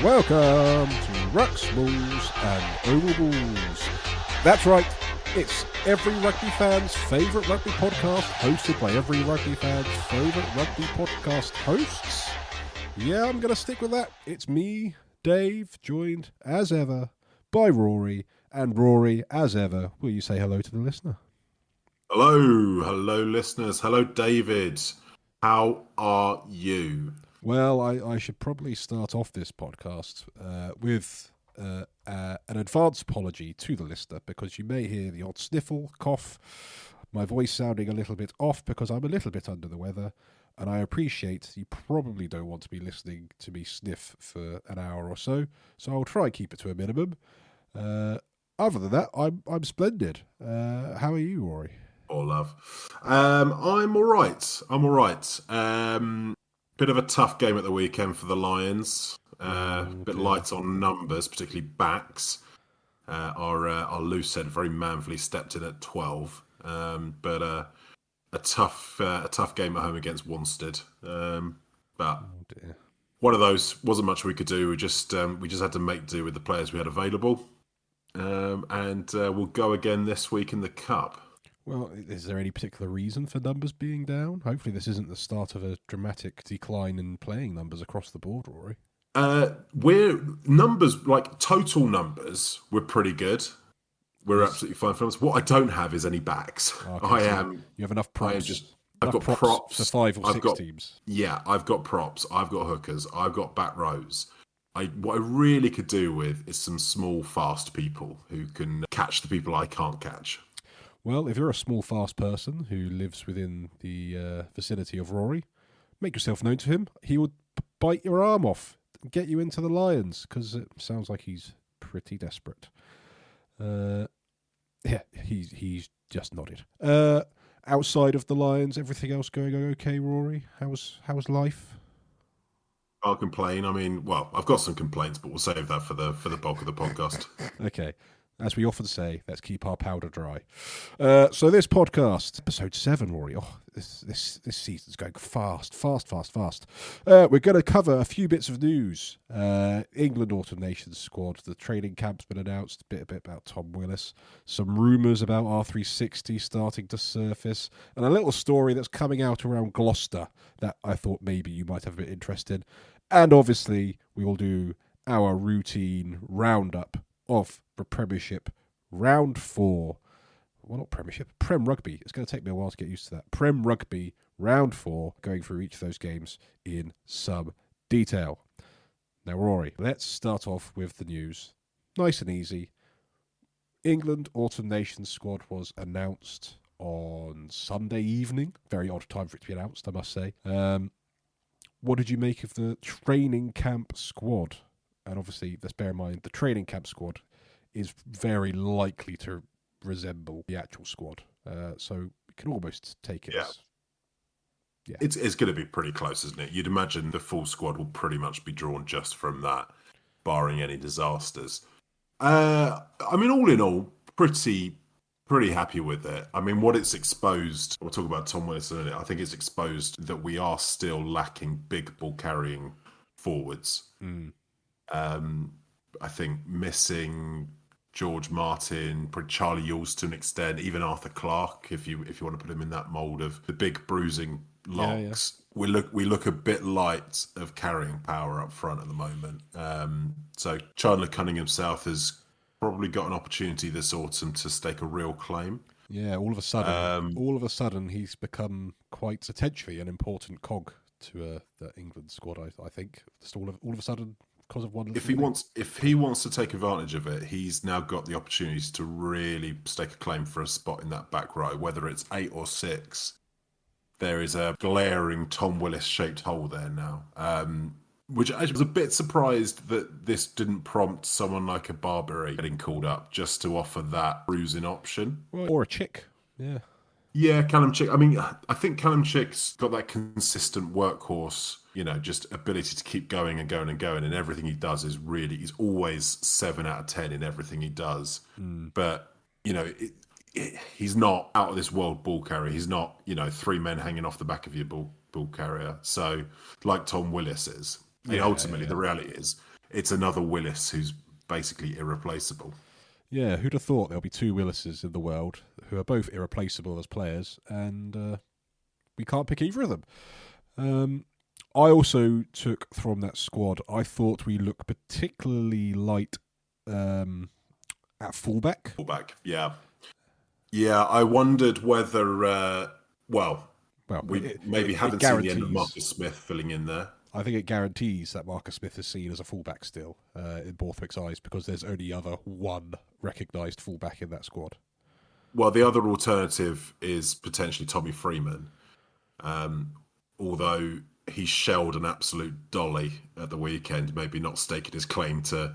Welcome to Rucks, Balls and Oval Balls. That's right, it's every rugby fan's favourite rugby podcast, hosted by every rugby fan's favourite rugby podcast hosts. Yeah, I'm going to stick with that. It's me, Dave, joined as ever by Rory, and Rory, as ever, will you say hello to the listener? Hello listeners. Hello David. How are you? Well, I should probably start off this podcast with an advance apology to the listener, because you may hear the odd sniffle, cough, my voice sounding a little bit off because I'm a little bit under the weather, and I appreciate you probably don't want to be listening to me sniff for an hour or so I'll try and keep it to a minimum. Other than that, I'm splendid. How are you, Rory? Oh, love. I'm all right. Bit of a tough game at the weekend for the Lions. Bit light on numbers, particularly backs. Our loose end very manfully stepped in at 12. But a tough game at home against Wanstead. But one of those, wasn't much we could do. We just had to make do with the players we had available. And we'll go again this week in the Cup. Well, is there any particular reason for numbers being down? Hopefully this isn't the start of a dramatic decline in playing numbers across the board, Rory. Numbers, like total numbers, we're pretty good. We're absolutely fine for numbers. What I don't have is any backs. Okay, you have enough props. I've got props for 5 or 6 teams. Yeah, I've got props. I've got hookers. I've got back rows. What I really could do with is some small, fast people who can catch the people I can't catch. Well, if you're a small, fast person who lives within the vicinity of Rory, make yourself known to him. He will bite your arm off and get you into the Lions, because it sounds like he's pretty desperate. Yeah, he's just nodded. Outside of the Lions, everything else going okay, Rory? How's life? I'll complain. I mean, well, I've got some complaints, but we'll save that for the bulk of the podcast. Okay. As we often say, let's keep our powder dry. So this podcast, episode 7, Rory. Oh, this season's going fast. We're going to cover a few bits of news. England Autumn Nations squad. The training camp's been announced. A bit about Tom Willis. Some rumours about R360 starting to surface. And a little story that's coming out around Gloucester that I thought maybe you might have a bit interest in. And obviously, we will do our routine roundup of the Premiership round 4. Well, not Premiership, Prem Rugby. It's going to take me a while to get used to that. Prem Rugby round 4, going through each of those games in some detail. Now, Rory, let's start off with the news. Nice and easy. England Autumn Nations squad was announced on Sunday evening. Very odd time for it to be announced, I must say. What did you make of the training camp squad? And obviously, let's bear in mind, the training camp squad is very likely to resemble the actual squad. So we can almost take it as... Yeah. It's going to be pretty close, isn't it? You'd imagine the full squad will pretty much be drawn just from that, barring any disasters. I mean, all in all, pretty happy with it. I mean, what it's exposed, we'll talk about Tom Willis in a minute, I think it's exposed that we are still lacking big ball carrying forwards. I think missing George Martin, Charlie Yules to an extent, even Arthur Clarke, if you want to put him in that mould of the big bruising locks. Yeah. We look a bit light of carrying power up front at the moment. So Chandler Cunningham South has probably got an opportunity this autumn to stake a real claim. Yeah, all of a sudden he's become quite potentially an important cog to the England squad, I think. Just all of a sudden, because of one. If he wants to take advantage of it, he's now got the opportunities to really stake a claim for a spot in that back row, whether it's 8 or 6. There is a glaring Tom Willis shaped hole there now. Which I was a bit surprised that this didn't prompt someone like a Barbary getting called up just to offer that bruising option. Or a Chick, yeah. Yeah, Callum Chick. I mean, I think Callum Chick's got that consistent workhorse, just ability to keep going and going and going. And everything he does is really, he's always 7 out of 10 in everything he does. But, he's not out of this world ball carrier. He's not, 3 men hanging off the back of your ball carrier. So, like Tom Willis is. Ultimately, the reality is, it's another Willis who's basically irreplaceable. Yeah, who'd have thought there'll be two Willises in the world who are both irreplaceable as players, and we can't pick either of them. I also took from that squad, I thought we looked particularly light at fullback. Fullback, yeah. Yeah, I wondered whether, we maybe haven't seen the end of Marcus Smith filling in there. I think it guarantees that Marcus Smith is seen as a fullback still in Borthwick's eyes, because there's only other one recognised fullback in that squad. Well, the other alternative is potentially Tommy Freeman, although he shelled an absolute dolly at the weekend, maybe not staking his claim to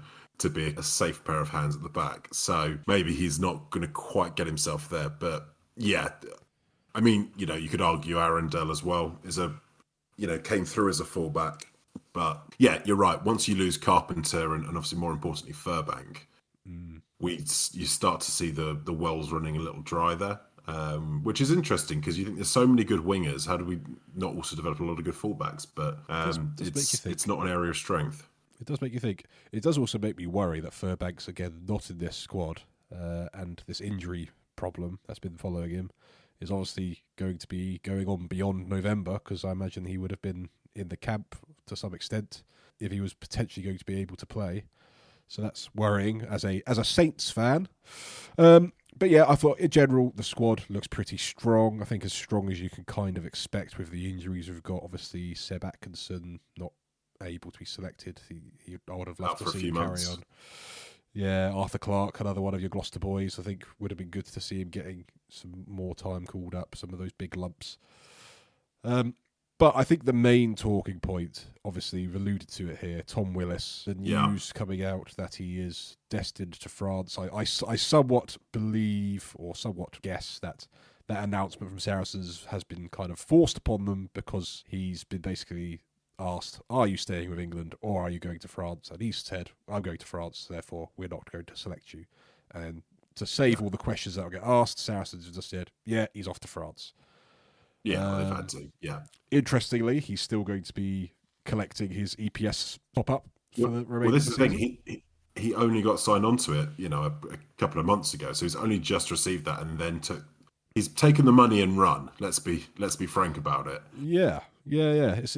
be a safe pair of hands at the back. So maybe he's not going to quite get himself there. But yeah, I mean, you could argue Arundel as well came through as a fullback. But yeah, you're right. Once you lose Carpenter and obviously more importantly Furbank, you start to see the wells running a little dry there, which is interesting because you think there's so many good wingers. How do we not also develop a lot of good fullbacks? But it's not an area of strength. It does make you think. It does also make me worry that Furbank's, again, not in this squad, and this injury problem that's been following him is obviously going to be going on beyond November, because I imagine he would have been in the camp to some extent if he was potentially going to be able to play. So that's worrying as a Saints fan. But yeah, I thought in general the squad looks pretty strong. I think as strong as you can kind of expect with the injuries we've got. Obviously, Seb Atkinson not able to be selected. I would have loved to see him carry on. Yeah, Arthur Clarke, another one of your Gloucester boys, I think would have been good to see him getting some more time called up, some of those big lumps. But I think the main talking point, obviously we've alluded to it here, Tom Willis, the news coming out that he is destined to France. I somewhat believe or somewhat guess that announcement from Saracens has been kind of forced upon them because he's been basically asked, are you staying with England or are you going to France? And he said, I'm going to France, therefore we're not going to select you. And to save all the questions that will get asked, Saracens have just said, yeah, he's off to France. Yeah, they've had to, yeah. Interestingly, he's still going to be collecting his EPS top-up for the remainder of the season. Well, this is the thing. He only got signed onto it, a couple of months ago. So he's only just received that and then he's taken the money and run. Let's be frank about it. Yeah. It's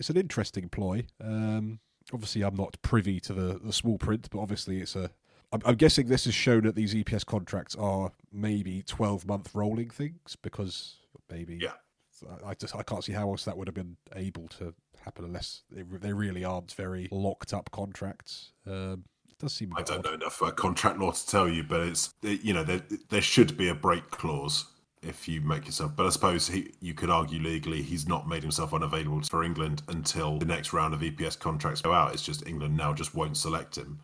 an interesting ploy. Obviously, I'm not privy to the small print, but obviously I'm guessing this is shown that these EPS contracts are maybe 12-month rolling things, because maybe I can't see how else that would have been able to happen unless they really aren't very locked up contracts. It does seem. I don't know enough about contract law to tell you, but there should be a break clause if you make yourself. But I suppose you could argue legally he's not made himself unavailable for England until the next round of EPS contracts go out. It's just England now just won't select him.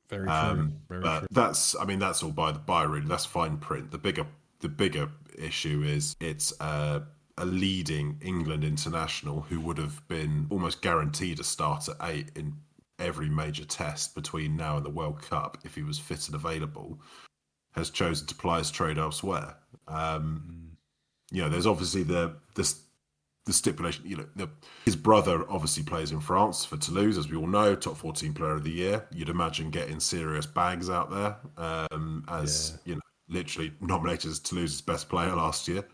Very true. But true. That's all by the by, really. That's fine print. The bigger issue is it's a leading England international who would have been almost guaranteed a start at 8 in every major test between now and the World Cup if he was fit and available, has chosen to ply his trade elsewhere. There's obviously the stipulation. His brother obviously plays in France for Toulouse, as we all know, top 14 player of the year. You'd imagine getting serious bags out there, literally nominated as Toulouse's best player last year.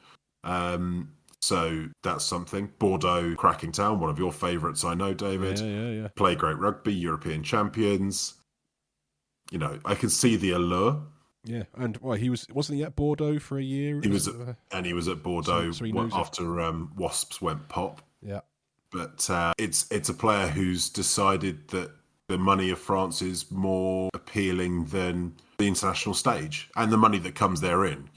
So that's something. Bordeaux, cracking town, one of your favourites, I know, David. Yeah. Play great rugby, European champions. I can see the allure. Yeah, and wasn't he at Bordeaux for a year? He was at Bordeaux after Wasps went pop. Yeah, but it's a player who's decided that the money of France is more appealing than the international stage and the money that comes therein.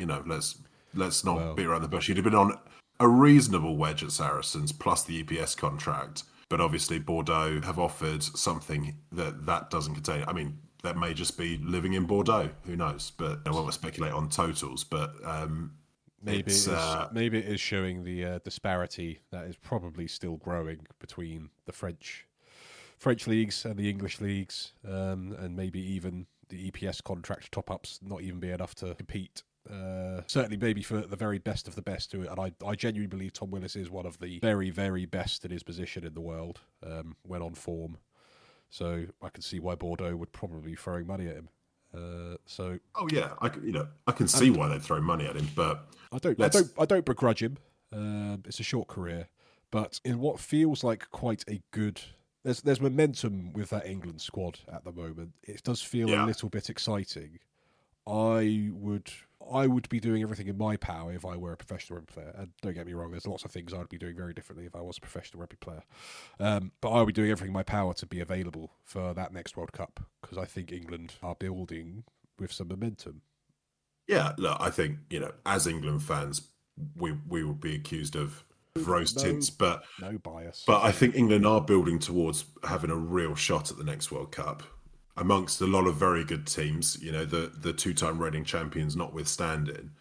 Let's not beat around the bush. He'd have been on a reasonable wedge at Saracens plus the EPS contract, but obviously Bordeaux have offered something that doesn't contain. I mean, that may just be living in Bordeaux. Who knows? But I won't speculate on totals. But maybe it is showing the disparity that is probably still growing between the French leagues and the English leagues, and maybe even the EPS contract top-ups not even be enough to compete. Certainly maybe for the very best of the best to it, and I genuinely believe Tom Willis is one of the very, very best in his position in the world when on form. So I can see why Bordeaux would probably be throwing money at him. Oh yeah, I can see why they'd throw money at him, but I don't begrudge him. It's a short career, but in what feels like quite a good. There's momentum with that England squad at the moment. It does feel a little bit exciting. I would be doing everything in my power if I were a professional rugby player. And don't get me wrong, there's lots of things I'd be doing very differently if I was a professional rugby player. But I would be doing everything in my power to be available for that next World Cup, because I think England are building with some momentum. Yeah, look, I think, as England fans, we would be accused of rose tints, but no bias. But I think England are building towards having a real shot at the next World Cup, amongst a lot of very good teams. The two-time reigning champions notwithstanding.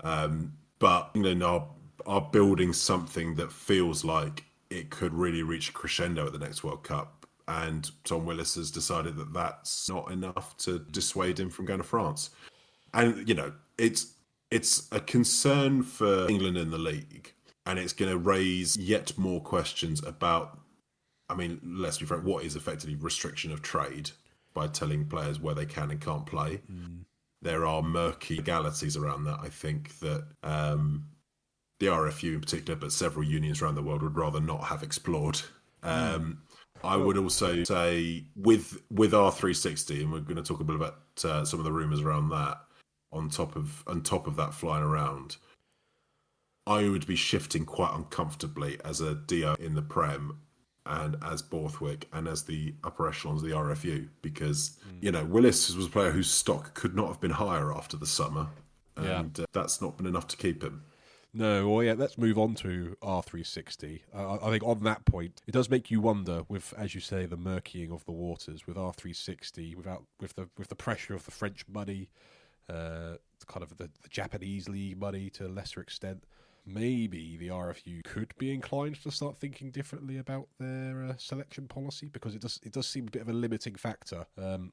But England are building something that feels like it could really reach a crescendo at the next World Cup. And Tom Willis has decided that that's not enough to dissuade him from going to France. And it's a concern for England in the league. And it's going to raise yet more questions about, let's be frank, what is effectively restriction of trade by telling players where they can and can't play. There are murky legalities around that. I think that the RFU in particular, but several unions around the world would rather not have explored. I would also say with R360, and we're going to talk a bit about some of the rumours around that, on top of that flying around, I would be shifting quite uncomfortably as a DO in the Prem and as Borthwick and as the upper echelons of the RFU, because Willis was a player whose stock could not have been higher after the summer, and that's not been enough to keep him. No, well, yeah, let's move on to R360. I think on that point, it does make you wonder, with, as you say, the murkying of the waters with R360, with the pressure of the French money, kind of the Japanese league money to a lesser extent. Maybe the RFU could be inclined to start thinking differently about their selection policy, because it does seem a bit of a limiting factor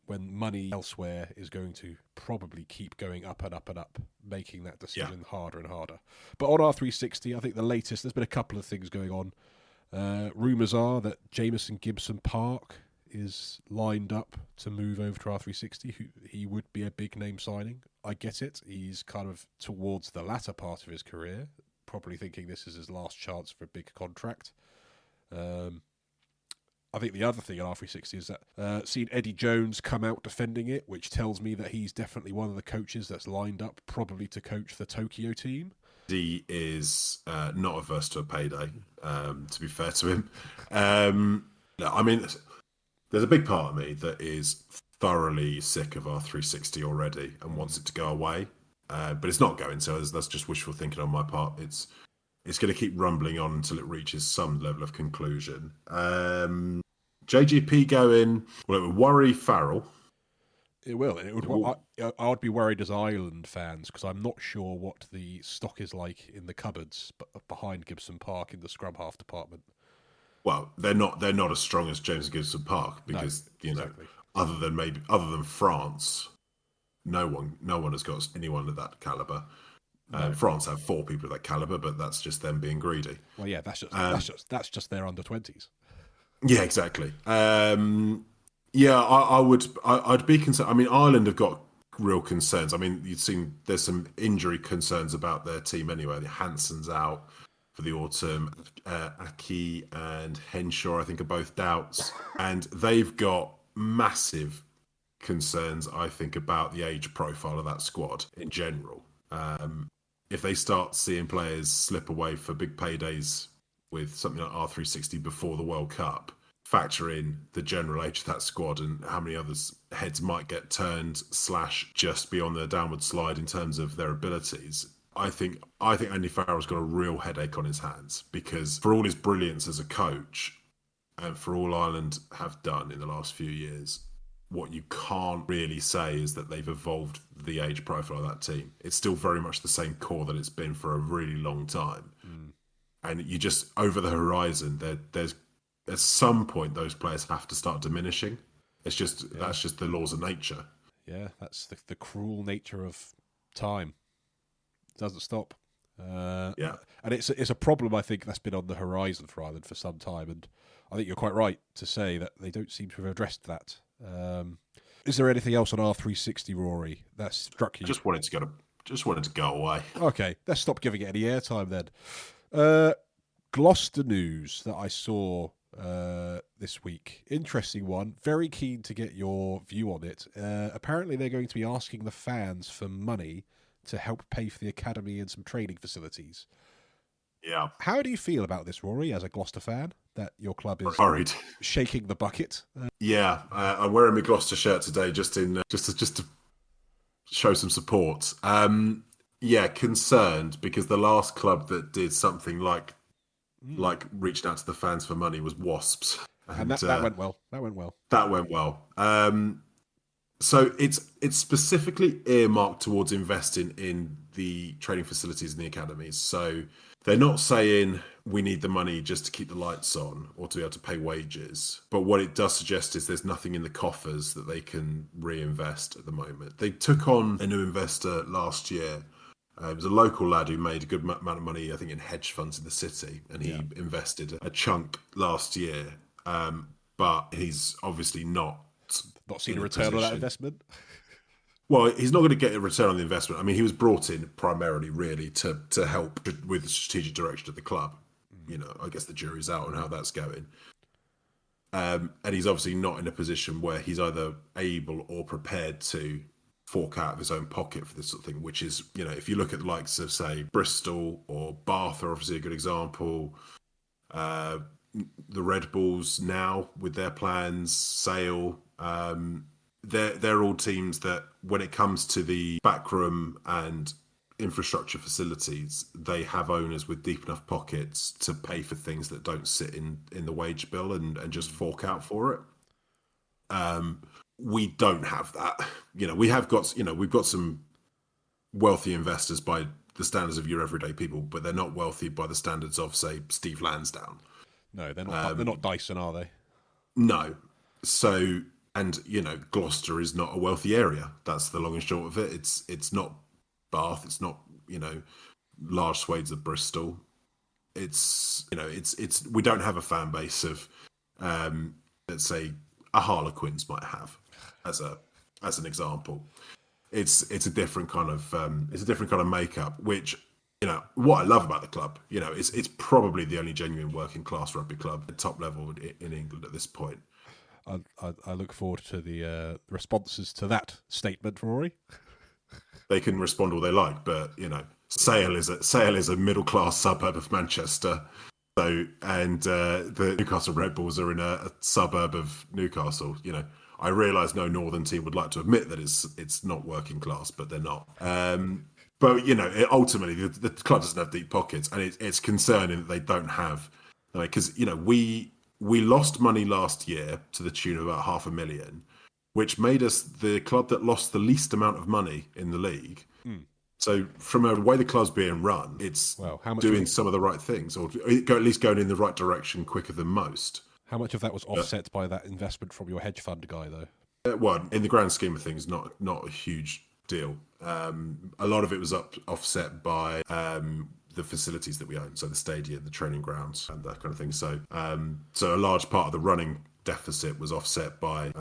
when money elsewhere is going to probably keep going up and up and up, making that decision harder and harder. But on R360, I think the latest, there's been a couple of things going on. Rumours are that Jamison Gibson Park is lined up to move over to R360. He would be a big name signing. I get it. He's kind of towards the latter part of his career, probably thinking this is his last chance for a big contract. I think the other thing at R360 is that seen Eddie Jones come out defending it, which tells me that he's definitely one of the coaches that's lined up probably to coach the Tokyo team. He is not averse to a payday, to be fair to him. There's a big part of me that is thoroughly sick of R360 already and wants it to go away. But it's not going, so that's just wishful thinking on my part. It's going to keep rumbling on until it reaches some level of conclusion. JGP going, well, it would worry Farrell. It will. I would be worried as Ireland fans, because I'm not sure what the stock is like in the cupboards behind Gibson Park in the scrum half department. Well, they're not as strong as James Gibson Park, because exactly. other than France, no one has got anyone of that caliber. No. France have 4 people of that caliber, but that's just them being greedy. Well, yeah, that's just their under 20s. Yeah, exactly. I'd be concerned. Ireland have got real concerns. You've seen there's some injury concerns about their team anyway. Hansen's out for the autumn. Aki and Henshaw, I think, are both doubts, and they've got massive concerns, I think, about the age profile of that squad in general. If they start seeing players slip away for big paydays with something like R360 before the World Cup, factor in the general age of that squad and how many others heads might get turned / just be on the downward slide in terms of their abilities. I think Andy Farrell's got a real headache on his hands, because for all his brilliance as a coach and for all Ireland have done in the last few years, what you can't really say is that they've evolved the age profile of that team. It's still very much the same core that it's been for a really long time. And you just, over the horizon, there's at some point those players have to start diminishing. That's just the laws of nature. Yeah, that's the cruel nature of time. It doesn't stop. And it's a problem, I think, that's been on the horizon for Ireland for some time. And I think you're quite right to say that they don't seem to have addressed that. Is there anything else on R360, Rory, that struck you? Just wanted to go away. Okay, let's stop giving it any airtime then. Gloucester news that I saw this week. Interesting one. Very keen to get your view on it. Apparently they're going to be asking the fans for money to help pay for the academy and some training facilities. Yeah. How do you feel about this, Rory, as a Gloucester fan, that your club is worried, shaking the bucket? Yeah, I'm wearing my Gloucester shirt today just to show some support. Yeah, concerned because the last club that did something like reached out to the fans for money was Wasps, and that went well. That went well. So it's specifically earmarked towards investing in the training facilities in the academies. So they're not saying we need the money just to keep the lights on or to be able to pay wages. But what it does suggest is there's nothing in the coffers that they can reinvest at the moment. They took on a new investor last year. It was a local lad who made a good amount of money, I think, in hedge funds in the city. And he invested a chunk last year. But he's obviously not seen a return on that investment. Well, he's not going to get a return on the investment. I mean, he was brought in primarily, really, to help with the strategic direction of the club. You know, I guess the jury's out on how that's going. And he's obviously not in a position where he's either able or prepared to fork out of his own pocket for this sort of thing, which is, you know, if you look at the likes of, say, Bristol or Bath are obviously a good example. The Red Bulls now with their plans, Sale, they're all teams that when it comes to the backroom and infrastructure facilities, they have owners with deep enough pockets to pay for things that don't sit in the wage bill and just fork out for it. We don't have that. You know, we've got some wealthy investors by the standards of your everyday people, but they're not wealthy by the standards of, say, Steve Lansdowne. No, they're not. They're not Dyson, are they? No. So, and you know, Gloucester is not a wealthy area. That's the long and short of it. It's not Bath. It's not, you know, large swathes of Bristol. It's, you know, it's we don't have a fan base of, let's say, a Harlequins might have as an example. It's a different kind of makeup, which, you know, what I love about the club, you know, it's probably the only genuine working class rugby club at top level in England at this point. I look forward to the responses to that statement, Rory. They can respond all they like, but you know, Sale is a middle class suburb of Manchester. So, and the Newcastle Red Bulls are in a suburb of Newcastle. You know, I realise no northern team would like to admit that it's not working class, but they're not. But you know, ultimately the club doesn't have deep pockets, and it's concerning that they don't have, because you know we lost money last year to the tune of about $500,000, which made us the club that lost the least amount of money in the league. So from the way the club's being run, it's doing some of the right things, or at least going in the right direction quicker than most. How much of that was offset by that investment from your hedge fund guy, though? Well, in the grand scheme of things, not a huge deal. A lot of it was offset by the facilities that we own, so the stadium, the training grounds, and that kind of thing. So, so a large part of the running deficit was offset by.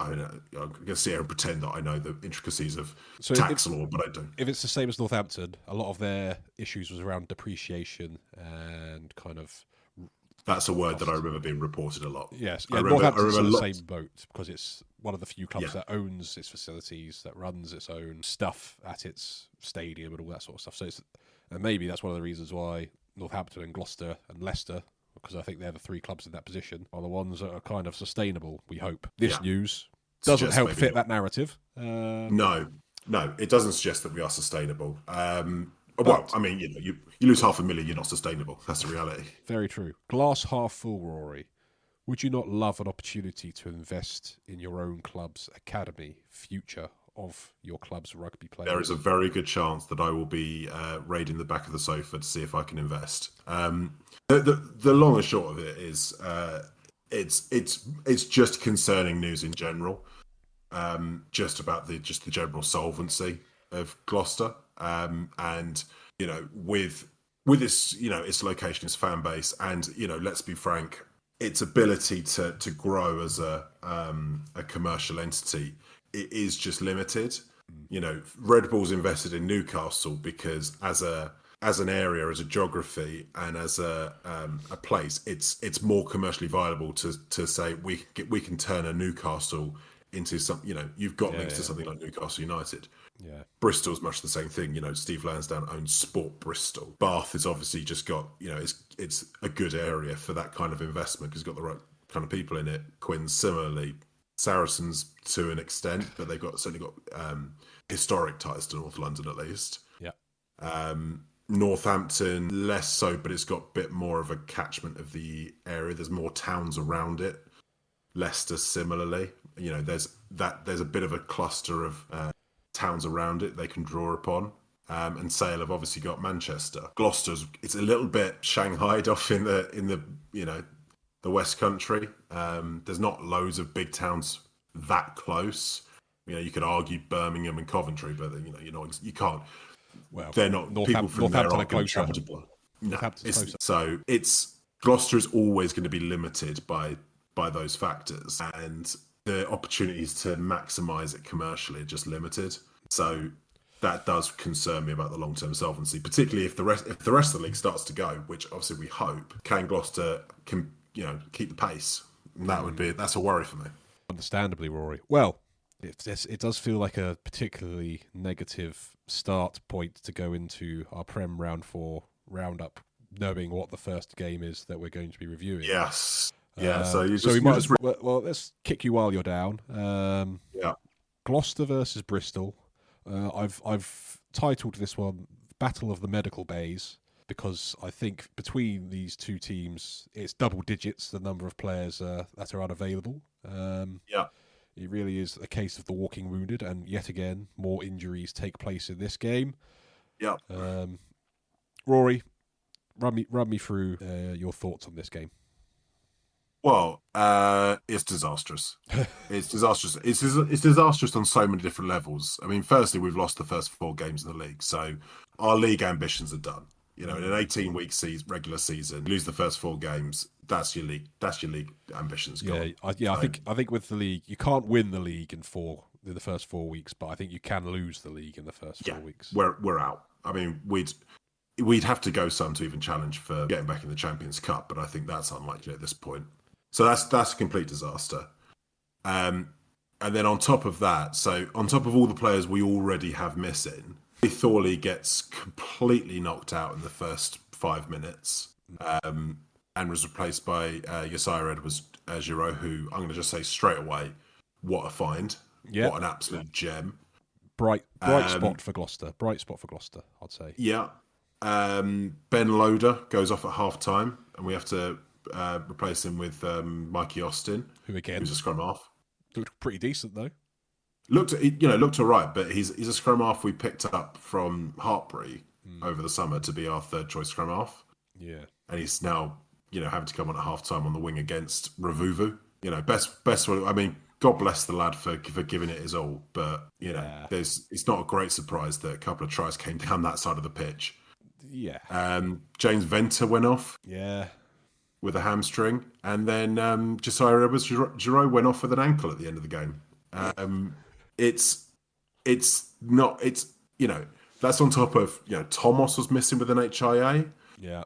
I'm going to sit here and pretend that I know the intricacies of tax law, but I don't. If it's the same as Northampton, a lot of their issues was around depreciation and kind of. That's a word that I remember being reported a lot. Yes, yeah, Northampton's in the same boat because it's one of the few clubs that owns its facilities, that runs its own stuff at its stadium and all that sort of stuff. So and maybe that's one of the reasons why Northampton and Gloucester and Leicester, because I think they're the three clubs in that position, are the ones that are kind of sustainable, we hope. This news doesn't help fit that narrative. No, it doesn't suggest that we are sustainable. Well, I mean, you know, you lose $500,000, you're not sustainable. That's the reality. Very true. Glass half full, Rory. Would you not love an opportunity to invest in your own club's academy, future of your club's rugby players? There is a very good chance that I will be raiding the back of the sofa to see if I can invest. The long and short of it is, it's just concerning news in general. Just about the general solvency of Gloucester, and you know, with this, you know, its location, its fan base, and you know, let's be frank, its ability to grow as a commercial entity, it is just limited. You know, Red Bull's invested in Newcastle because as an area, as a geography, and as a place, it's more commercially viable to say we can turn a Newcastle into some. You know, you've got links to something like Newcastle United. Yeah, Bristol's much the same thing. You know, Steve Lansdowne owns Sport Bristol. Bath has obviously just got, you know, it's a good area for that kind of investment because it's got the right kind of people in it. Quins similarly, Saracens to an extent, but they've certainly got historic ties to North London at least. Yeah. Northampton less so, but it's got a bit more of a catchment of the area. There's more towns around it. Leicester similarly, you know, there's a bit of a cluster of towns around it they can draw upon. And Sale have obviously got Manchester. Gloucester's, it's a little bit shanghaied off in the you know, the West Country. There's not loads of big towns that close. You know, you could argue Birmingham and Coventry, but you can't. Well, they're not. People from there aren't going to travel to. No, Gloucester is always going to be limited by those factors, and the opportunities to maximise it commercially are just limited. So that does concern me about the long-term solvency, particularly if the rest of the league starts to go, which obviously we hope. Can Gloucester keep the pace? And that's a worry for me. Understandably, Rory. Well, it does feel like a particularly negative start point to go into our Prem Round 4 roundup, knowing what the first game is that we're going to be reviewing. Yes. Yeah. So let's kick you while you're down. Yeah. Gloucester versus Bristol. I've titled this one "Battle of the Medical Bays" because I think between these two teams, it's double digits the number of players that are unavailable. Yeah. It really is a case of the walking wounded, and yet again, more injuries take place in this game. Yeah. Rory, run me through your thoughts on this game. Well, it's disastrous. It's disastrous. It's disastrous on so many different levels. I mean, firstly, we've lost the first 4 games in the league, so our league ambitions are done. You know, in an 18-week regular season, lose the first 4 games. That's your league. That's your league ambitions. Gone. I think with the league, you can't win the league in the first 4 weeks, but I think you can lose the league in the first 4 weeks. We're out. I mean, we'd have to go some to even challenge for getting back in the Champions Cup, but I think that's unlikely at this point. So that's a complete disaster. And then on top of that, so on top of all the players we already have missing, Thorley gets completely knocked out in the first 5 minutes. And was replaced by Yasir Edwards-Giroud, who I'm going to just say straight away, what a find. What an absolute gem. Bright spot for Gloucester. Bright spot for Gloucester, I'd say. Yeah. Ben Loader goes off at half-time, and we have to replace him with Mikey Austin, who's a scrum half. Looked pretty decent, though. Looked all right, but he's a scrum half we picked up from Hartbury over the summer to be our third-choice scrum half. Yeah. And he's now... having to come on at half-time on the wing against Ravouvou. Best one. I mean, God bless the lad for giving it his all, but, it's not a great surprise that a couple of tries came down that side of the pitch. Yeah. James Venter went off. Yeah. With a hamstring. And then Yasir Edwards-Giroud went off with an ankle at the end of the game. That's on top of, Thomas was missing with an HIA. Yeah.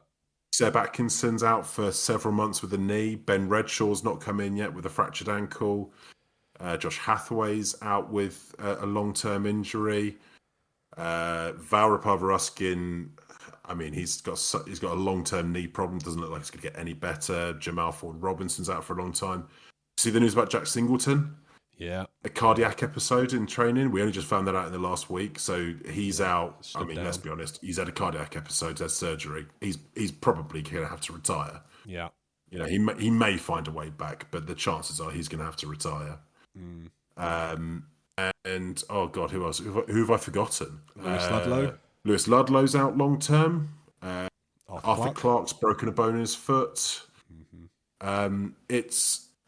Seb Atkinson's out for several months with a knee. Ben Redshaw's not come in yet with a fractured ankle. Josh Hathaway's out with a long-term injury. Valrapar Ruskin, I mean, he's got a long-term knee problem. Doesn't look like it's going to get any better. Jamal Ford-Robinson's out for a long time. See the news about Jack Singleton? Yeah. A cardiac episode in training. We only just found that out in the last week. So he's out. Let's be honest. He's had a cardiac episode, had surgery. He's probably going to have to retire. Yeah. He may find a way back, but the chances are he's going to have to retire. And, oh God, who else? Who have I forgotten? Lewis Ludlow. Lewis Ludlow's out long term. Arthur Clark's broken a bone in his foot.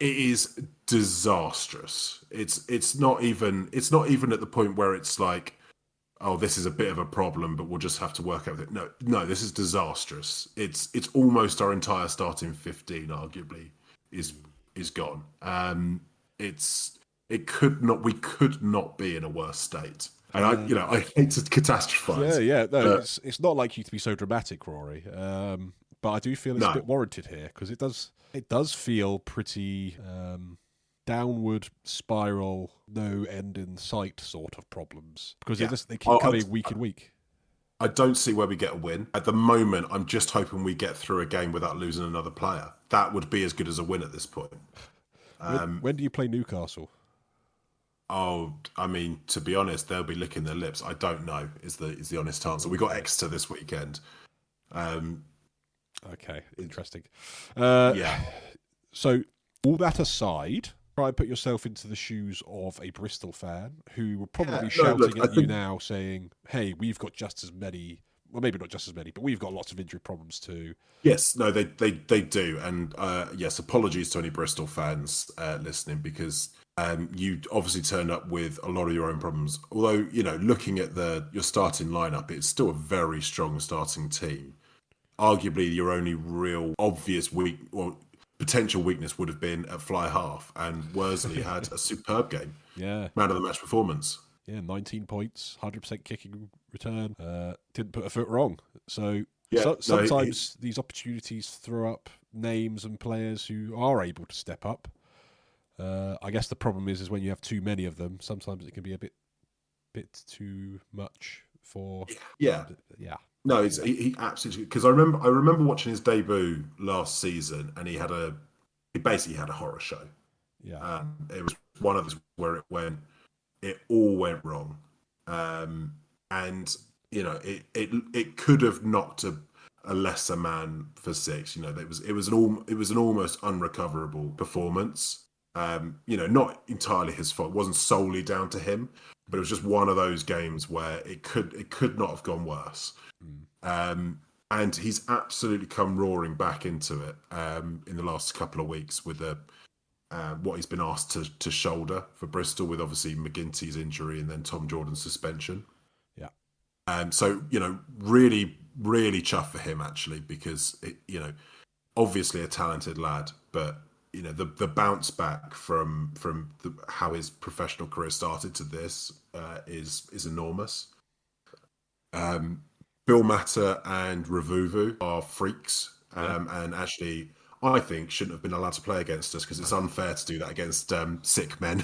It is disastrous. It's not even at the point where it's like, oh, this is a bit of a problem, but we'll just have to work out with it. No, this is disastrous. It's almost our entire starting 15, arguably, is gone. We could not be in a worse state. And I hate to catastrophize. No, it's not like you to be so dramatic, Rory. But I do feel it's a bit warranted here because it does feel pretty downward spiral, no end in sight sort of problems because they keep coming week in week. I don't see where we get a win. At the moment, I'm just hoping we get through a game without losing another player. That would be as good as a win at this point. When do you play Newcastle? Oh, I mean, to be honest, they'll be licking their lips. I don't know is the honest answer. We got Exeter this weekend. Okay, interesting. Yeah. So all that aside, try and put yourself into the shoes of a Bristol fan who will probably be shouting at you now saying, hey, we've got just as many, well, maybe not just as many, but we've got lots of injury problems too. Yes, no, they do. And yes, apologies to any Bristol fans listening because you obviously turned up with a lot of your own problems. Although, looking at your starting lineup, it's still a very strong starting team. Arguably, your only real obvious potential weakness would have been at fly half, and Worsley had a superb game. Yeah, man of the match performance. Yeah, 19 points, 100% kicking return. Didn't put a foot wrong. So sometimes these opportunities throw up names and players who are able to step up. I guess the problem is when you have too many of them. Sometimes it can be a bit too much for. Yeah. No, he absolutely, because I remember watching his debut last season, and he basically had a horror show. Yeah, it was one of those where it all went wrong, and it could have knocked a lesser man for six. It was an almost unrecoverable performance. Not entirely his fault. It wasn't solely down to him, but it was just one of those games where it could not have gone worse. And he's absolutely come roaring back into it in the last couple of weeks with what he's been asked to shoulder for Bristol, with obviously McGinty's injury and then Tom Jordan's suspension. Yeah. So really, really chuffed for him actually, because obviously a talented lad, but the bounce back from how his professional career started to this is enormous. Bill Mata and Ravouvou are freaks, and actually, I think shouldn't have been allowed to play against us because it's unfair to do that against sick men.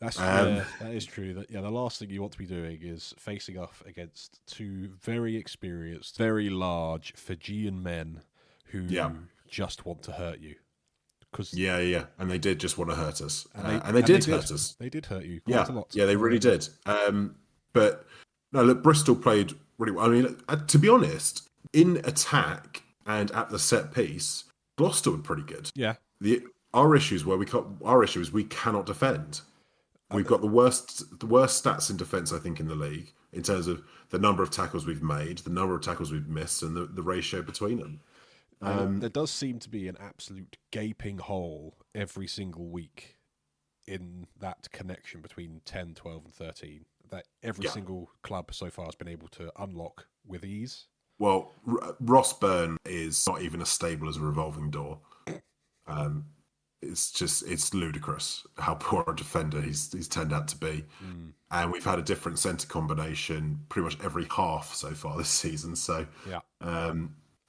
That is true. The last thing you want to be doing is facing off against two very experienced, very large Fijian men who just want to hurt you. And they did just want to hurt us, and they did hurt us. They did hurt you quite a lot. Yeah, they really did. But no, look, Bristol played really well. I mean, to be honest, in attack and at the set piece, Gloucester were pretty good. Yeah. Our issue is we cannot defend. We've got the worst stats in defence, I think, in the league in terms of the number of tackles we've made, the number of tackles we've missed, and the ratio between them. There does seem to be an absolute gaping hole every single week in that connection between 10, 12 and 13 that every single club so far has been able to unlock with ease. Well, Ross Byrne is not even as stable as a revolving door. It's ludicrous how poor a defender he's turned out to be. And we've had a different centre combination pretty much every half so far this season. So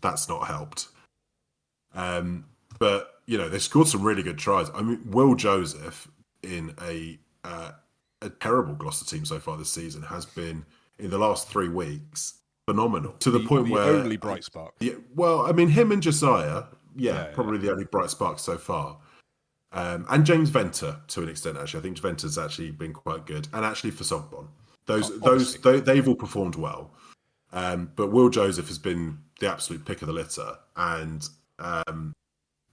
that's not helped. But they scored some really good tries. I mean, Will Joseph in a terrible Gloucester team so far this season has been, in the last 3 weeks, phenomenal. To the point where only bright spark. Yeah, well, I mean, him and Josiah, probably the only bright spark so far. And James Venter to an extent, actually. I think Venter's actually been quite good, and actually for Sogbon, they've all performed well. But Will Joseph has been the absolute pick of the litter, and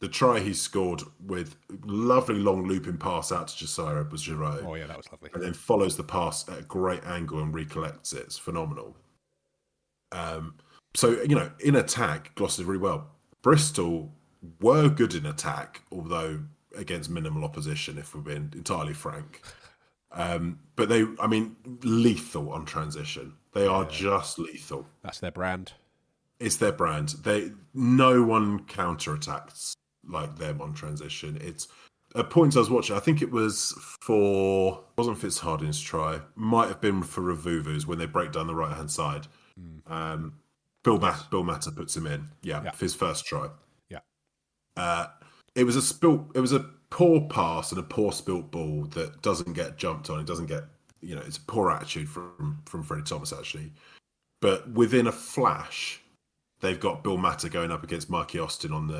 the try he scored with lovely long looping pass out to Josiah was Giroud. Oh yeah, that was lovely. And then follows the pass at a great angle and recollects it. It's phenomenal. So in attack, Gloucester did really well. Bristol were good in attack, although against minimal opposition, if we're being entirely frank. But lethal on transition. They are just lethal. That's their brand. It's their brand. No one counter-attacks like them on transition. It's at points I was watching. I think it was wasn't Fitzhardin's try. Might have been for Ravouvu's when they break down the right hand side. Bill Mata puts him in. Yeah, for his first try. Yeah. It was a poor pass and a poor spilt ball that doesn't get jumped on. It doesn't get, it's a poor attitude from Freddie Thomas actually. But within a flash, they've got Bill Mata going up against Mikey Austin on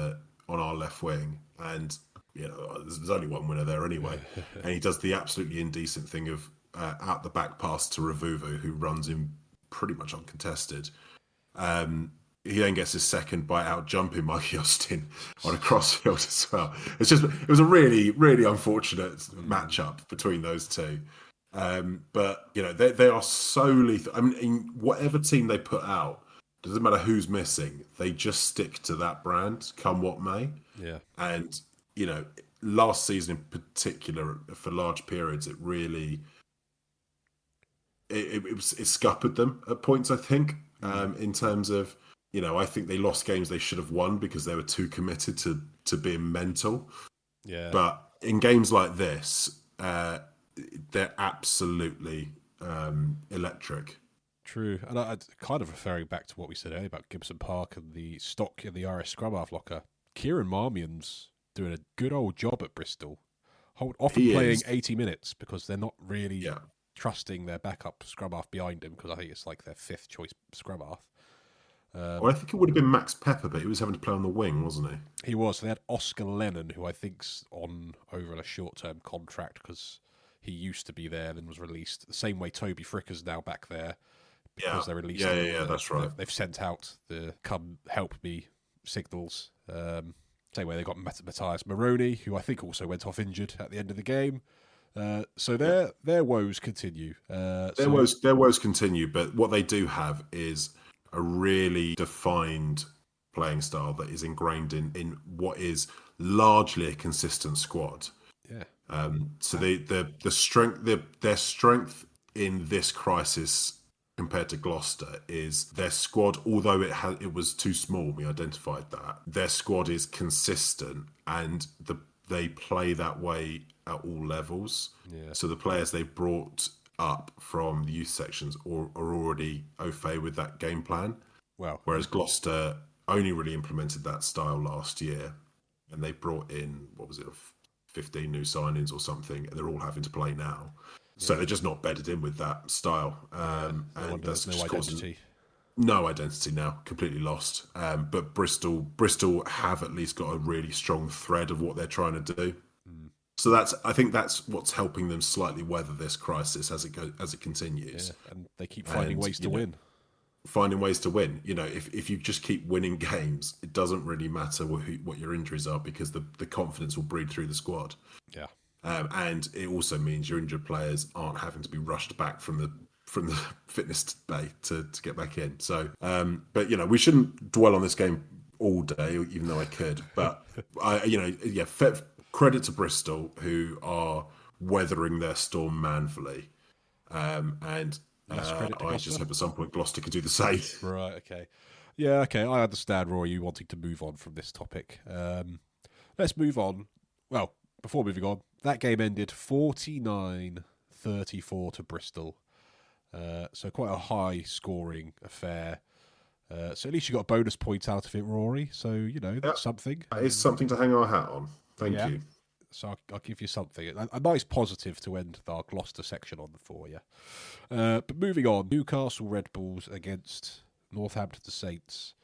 our left wing, and there's only one winner there anyway. And he does the absolutely indecent thing of out the back pass to Ravouvou, who runs in pretty much uncontested. He then gets his second by out jumping Mikey Austin on a crossfield as well. It was a really, really unfortunate matchup between those two. But they are solely. In whatever team they put out, doesn't matter who's missing. They just stick to that brand, come what may. Yeah. And last season in particular, for large periods, it really it scuppered them at points. I think in terms of. I think they lost games they should have won because they were too committed to being mental. Yeah. But in games like this, they're absolutely electric. True. And I kind of referring back to what we said earlier about Gibson Park and the stock in the RS scrum half locker. Kieran Marmion's doing a good old job at Bristol. Often playing 80 minutes because they're not really trusting their backup scrum half behind him, because I think it's like their fifth choice scrum half. Well, I think it would have been Max Pepper, but he was having to play on the wing, wasn't he? He was. They had Oscar Lennon, who I think's on over a short-term contract because he used to be there, then was released. The same way Toby Fricker's now back there because they're released. Yeah, that's right. They've sent out the "come help me" signals. Same way they got Matthias Maroney, who I think also went off injured at the end of the game. So their woes continue. Their woes continue, but what they do have is a really defined playing style that is ingrained in what is largely a consistent squad. Yeah. So their strength in this crisis compared to Gloucester is their squad. Although it was too small, we identified that their squad is consistent and they play that way at all levels. Yeah. So the players they've brought up from the youth sections are already au fait with that game plan. Well, whereas Gloucester only really implemented that style last year, and they brought in 15 new signings or something, and they're all having to play now. So they're just not bedded in with that style, and that's no just identity. No identity now, completely lost. But Bristol have at least got a really strong thread of what they're trying to do. So I think that's what's helping them slightly weather this crisis as it continues. Yeah, and they keep finding ways to win. Finding ways to win. If you just keep winning games, it doesn't really matter what your injuries are, because the confidence will breed through the squad. Yeah. And it also means your injured players aren't having to be rushed back from the fitness bay to get back in. So, but we shouldn't dwell on this game all day, even though I could. But credit to Bristol, who are weathering their storm manfully, and I just hope at some point Gloucester could do the same. Right. Okay. Yeah. Okay. I understand, Roy, you wanting to move on from this topic. Let's move on. Well, before moving on, that game ended 49-34 to Bristol. So quite a high-scoring affair. So at least you got a bonus point out of it, Rory. So, that's something. That is something to hang our hat on. Thank you. So I'll give you something. A nice positive to end our Gloucester section on for you. But moving on, Newcastle Red Bulls against Northampton Saints.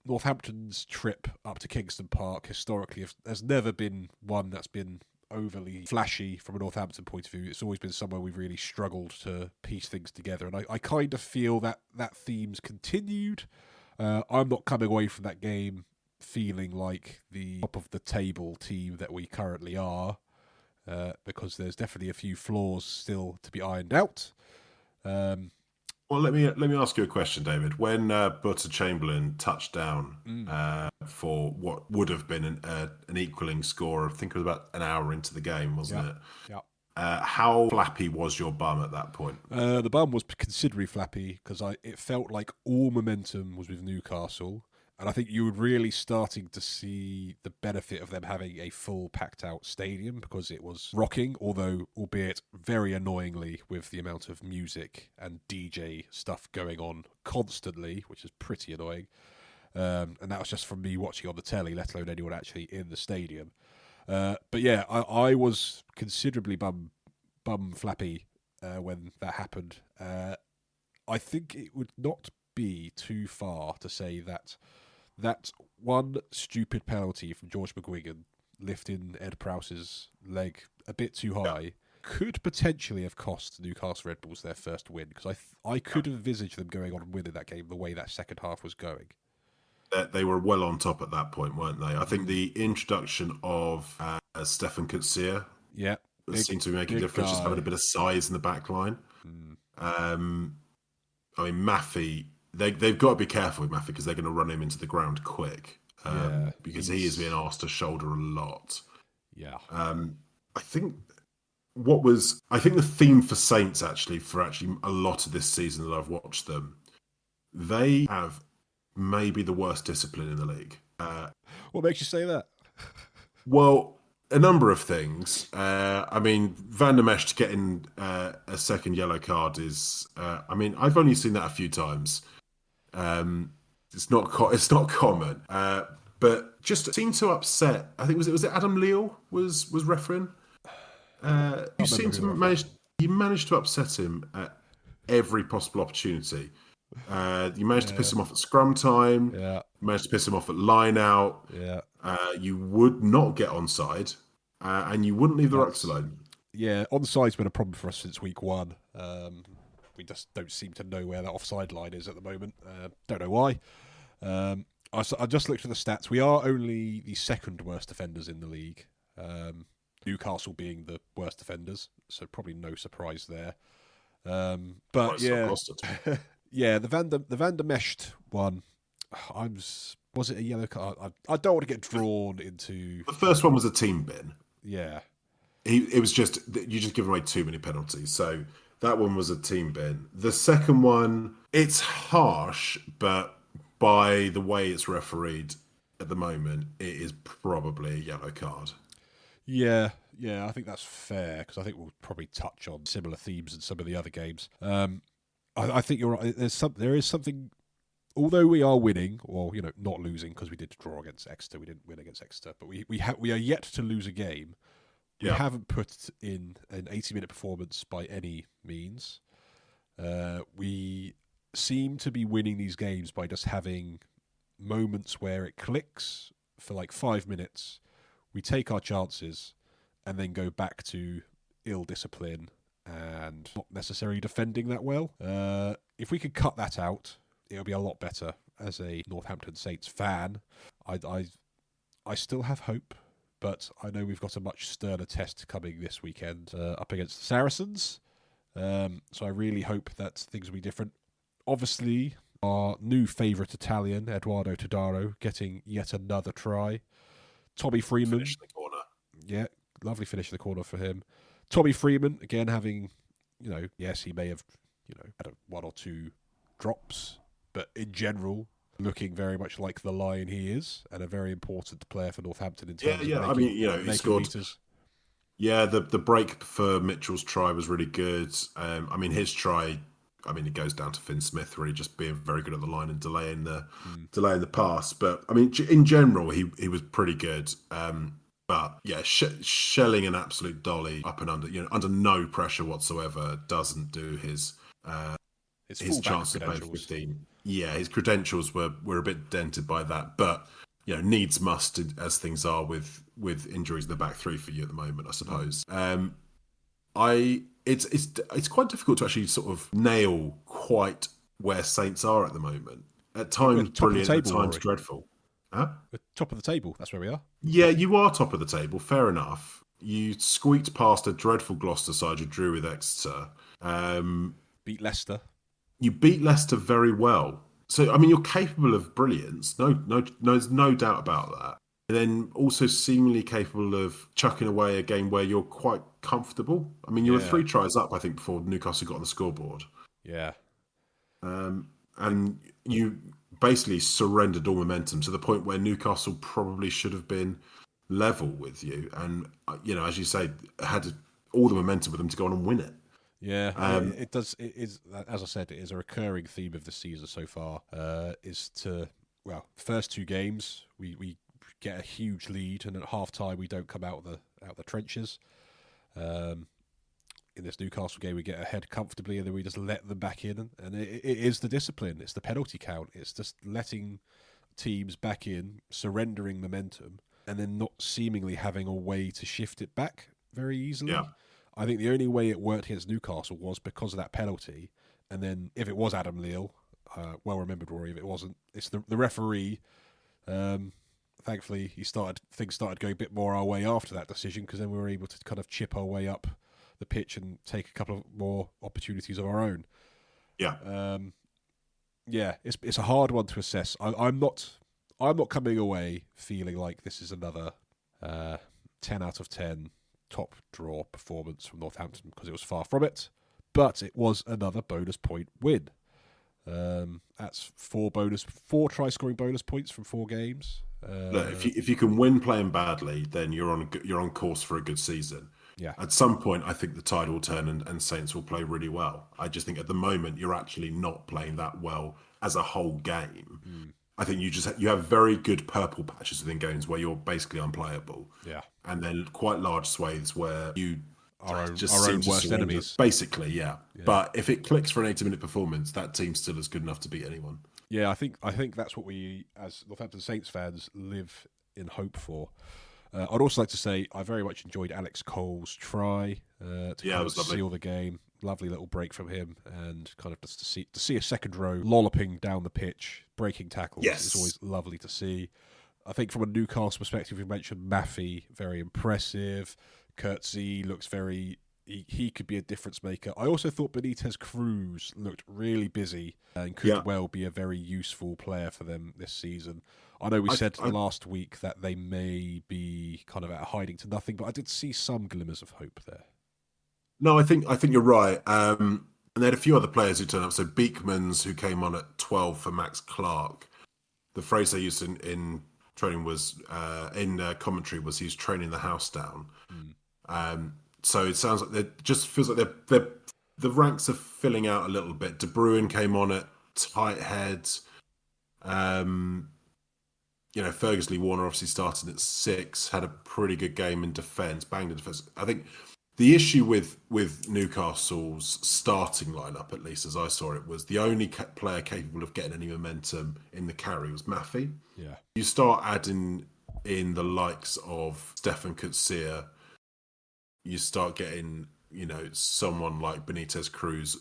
Northampton's trip up to Kingston Park historically has never been one that's been overly flashy from a Northampton point of view. It's always been somewhere we've really struggled to piece things together, and I kind of feel that theme's continued. I'm not coming away from that game feeling like the top of the table team that we currently are, because there's definitely a few flaws still to be ironed out. Well, let me ask you a question, David. When Butter Chamberlain touched down for what would have been an equaling score, I think it was about an hour into the game, wasn't it? Yeah. How flappy was your bum at that point? The bum was considerably flappy because it felt like all momentum was with Newcastle, And I think you were really starting to see the benefit of them having a full packed out stadium because it was rocking, although albeit very annoyingly with the amount of music and DJ stuff going on constantly, which is pretty annoying. And that was just from me watching on the telly, let alone anyone actually in the stadium. But yeah, I was considerably bum flappy when that happened. I think it would not be too far to say that one stupid penalty from George McGuigan lifting Ed Prowse's leg a bit too high could potentially have cost Newcastle Red Bulls their first win, because I could envisage them going on and winning that game the way that second half was going. They were well on top at that point, weren't they? I think the introduction of Stefan Kutsia seemed to be making a difference, just having a bit of size in the back line. I mean, Maffey, they've got to be careful with Maffey because they're going to run him into the ground quick because he is being asked to shoulder a lot. Yeah. I think the theme for Saints for a lot of this season that I've watched them, they have maybe the worst discipline in the league. What makes you say that? Well, a number of things. I mean, Van der Mescht getting a second yellow card is. I mean, I've only seen that a few times. It's not common. But just seemed to upset. I think was it Adam Leal was refereeing. You managed to upset him at every possible opportunity. You managed to piss him off at scrum time. Yeah. You managed to piss him off at line out. Yeah. You would not get onside, and you wouldn't leave the rucks alone. Yeah, onside been a problem for us since week one. We just don't seem to know where that offside line is at the moment. Don't know why. I just looked at the stats. We are only the second worst defenders in the league. Newcastle being the worst defenders, so probably no surprise there. But yeah, yeah, the Van der Mescht one. Was it a yellow card? I don't want to get drawn into. The first one was a team bin. Yeah, it was just you just given away too many penalties. So that one was a team bin. The second one, it's harsh, but by the way it's refereed at the moment, it is probably a yellow card. Yeah, I think that's fair because I think we'll probably touch on similar themes in some of the other games. I think you're right. There is something. Although we are winning, or not losing because we did draw against Exeter, we didn't win against Exeter, but we are yet to lose a game. We haven't put in an 80-minute performance by any means. We seem to be winning these games by just having moments where it clicks for like 5 minutes. We take our chances and then go back to ill discipline and not necessarily defending that well. If we could cut that out, it'll be a lot better. As a Northampton Saints fan, I still have hope, but I know we've got a much sterner test coming this weekend up against the Saracens. So I really hope that things will be different. Obviously, our new favourite Italian, Eduardo Todaro, getting yet another try. Tommy Freeman. Finish the corner. Yeah, lovely finish in the corner for him. Tommy Freeman, again, having, yes, he may have, had one or two drops, but in general, looking very much like the Lion he is, and a very important player for Northampton in terms of he scored. Meters. Yeah, the break for Mitchell's try was really good. His try, it goes down to Finn Smith really just being very good at the line and delaying the pass. But in general, he was pretty good. But yeah, shelling an absolute dolly up and under, under no pressure whatsoever, doesn't do his chance to play 15. Yeah, his credentials were a bit dented by that, but needs must as things are with injuries in the back three for you at the moment, I suppose. It's quite difficult to actually sort of nail quite where Saints are at the moment. At times brilliant, at times dreadful. Huh? We're top of the table. That's where we are. Yeah, you are top of the table. Fair enough. You squeaked past a dreadful Gloucester side you drew with Exeter. Beat Leicester. You beat Leicester very well. So, you're capable of brilliance. There's no doubt about that. And then also seemingly capable of chucking away a game where you're quite comfortable. You were 3 tries up, I think, before Newcastle got on the scoreboard. Yeah. And you basically surrendered all momentum to the point where Newcastle probably should have been level with you, and as you say, had all the momentum with them to go on and win it. Yeah, it does. It is, as I said, it is a recurring theme of the season so far. First two games we get a huge lead, and at half time we don't come out the trenches. In this Newcastle game, we get ahead comfortably, and then we just let them back in. And it is the discipline. It's the penalty count. It's just letting teams back in, surrendering momentum, and then not seemingly having a way to shift it back very easily. Yeah. I think the only way it worked against Newcastle was because of that penalty. And then if it was Adam Leal, well remembered, Rory. If it wasn't, it's the referee. Thankfully, things started going a bit more our way after that decision, because then we were able to kind of chip our way up the pitch and take a couple of more opportunities of our own. Yeah. It's a hard one to assess. I'm not coming away feeling like this is another 10 out of 10 top draw performance from Northampton, because it was far from it. But it was another bonus point win. That's four try-scoring bonus points from 4 games. Look, if you can win playing badly, then you're on course for a good season. Yeah. At some point, I think the tide will turn and Saints will play really well. I just think at the moment you're actually not playing that well as a whole game. I think you have very good purple patches within games where you're basically unplayable. Yeah. And then quite large swathes where you our own worst enemies. Basically, yeah. But if it clicks for an 80-minute performance, that team's still as good enough to beat anyone. Yeah, I think that's what we, as Northampton Saints fans, live in hope for. I'd also like to say I very much enjoyed Alex Cole's try to seal the game. Lovely little break from him, and kind of just to see a second row lolloping down the pitch, breaking tackles. Yes. It's always lovely to see. I think from a Newcastle perspective, you mentioned Maffey, very impressive. Kurtzy looks he could be a difference maker. I also thought Benitez Cruz looked really busy and could well be a very useful player for them this season. I know we said last week that they may be kind of out hiding to nothing, but I did see some glimmers of hope there. No, I think you're right. And they had a few other players who turned up. So Beekmans, who came on at 12 for Max Clark. The phrase they used in training was in commentary was he's training the house down. So it sounds like it just feels like the ranks are filling out a little bit. De Bruyne came on at tight head. Fergus Lee Warner obviously started at 6, had a pretty good game in defence, banged in defence. I think the issue with Newcastle's starting lineup, at least as I saw it, was the only player capable of getting any momentum in the carry was Maffey. Yeah. You start adding in the likes of Stefan Kutsia, you start getting, someone like Benitez Cruz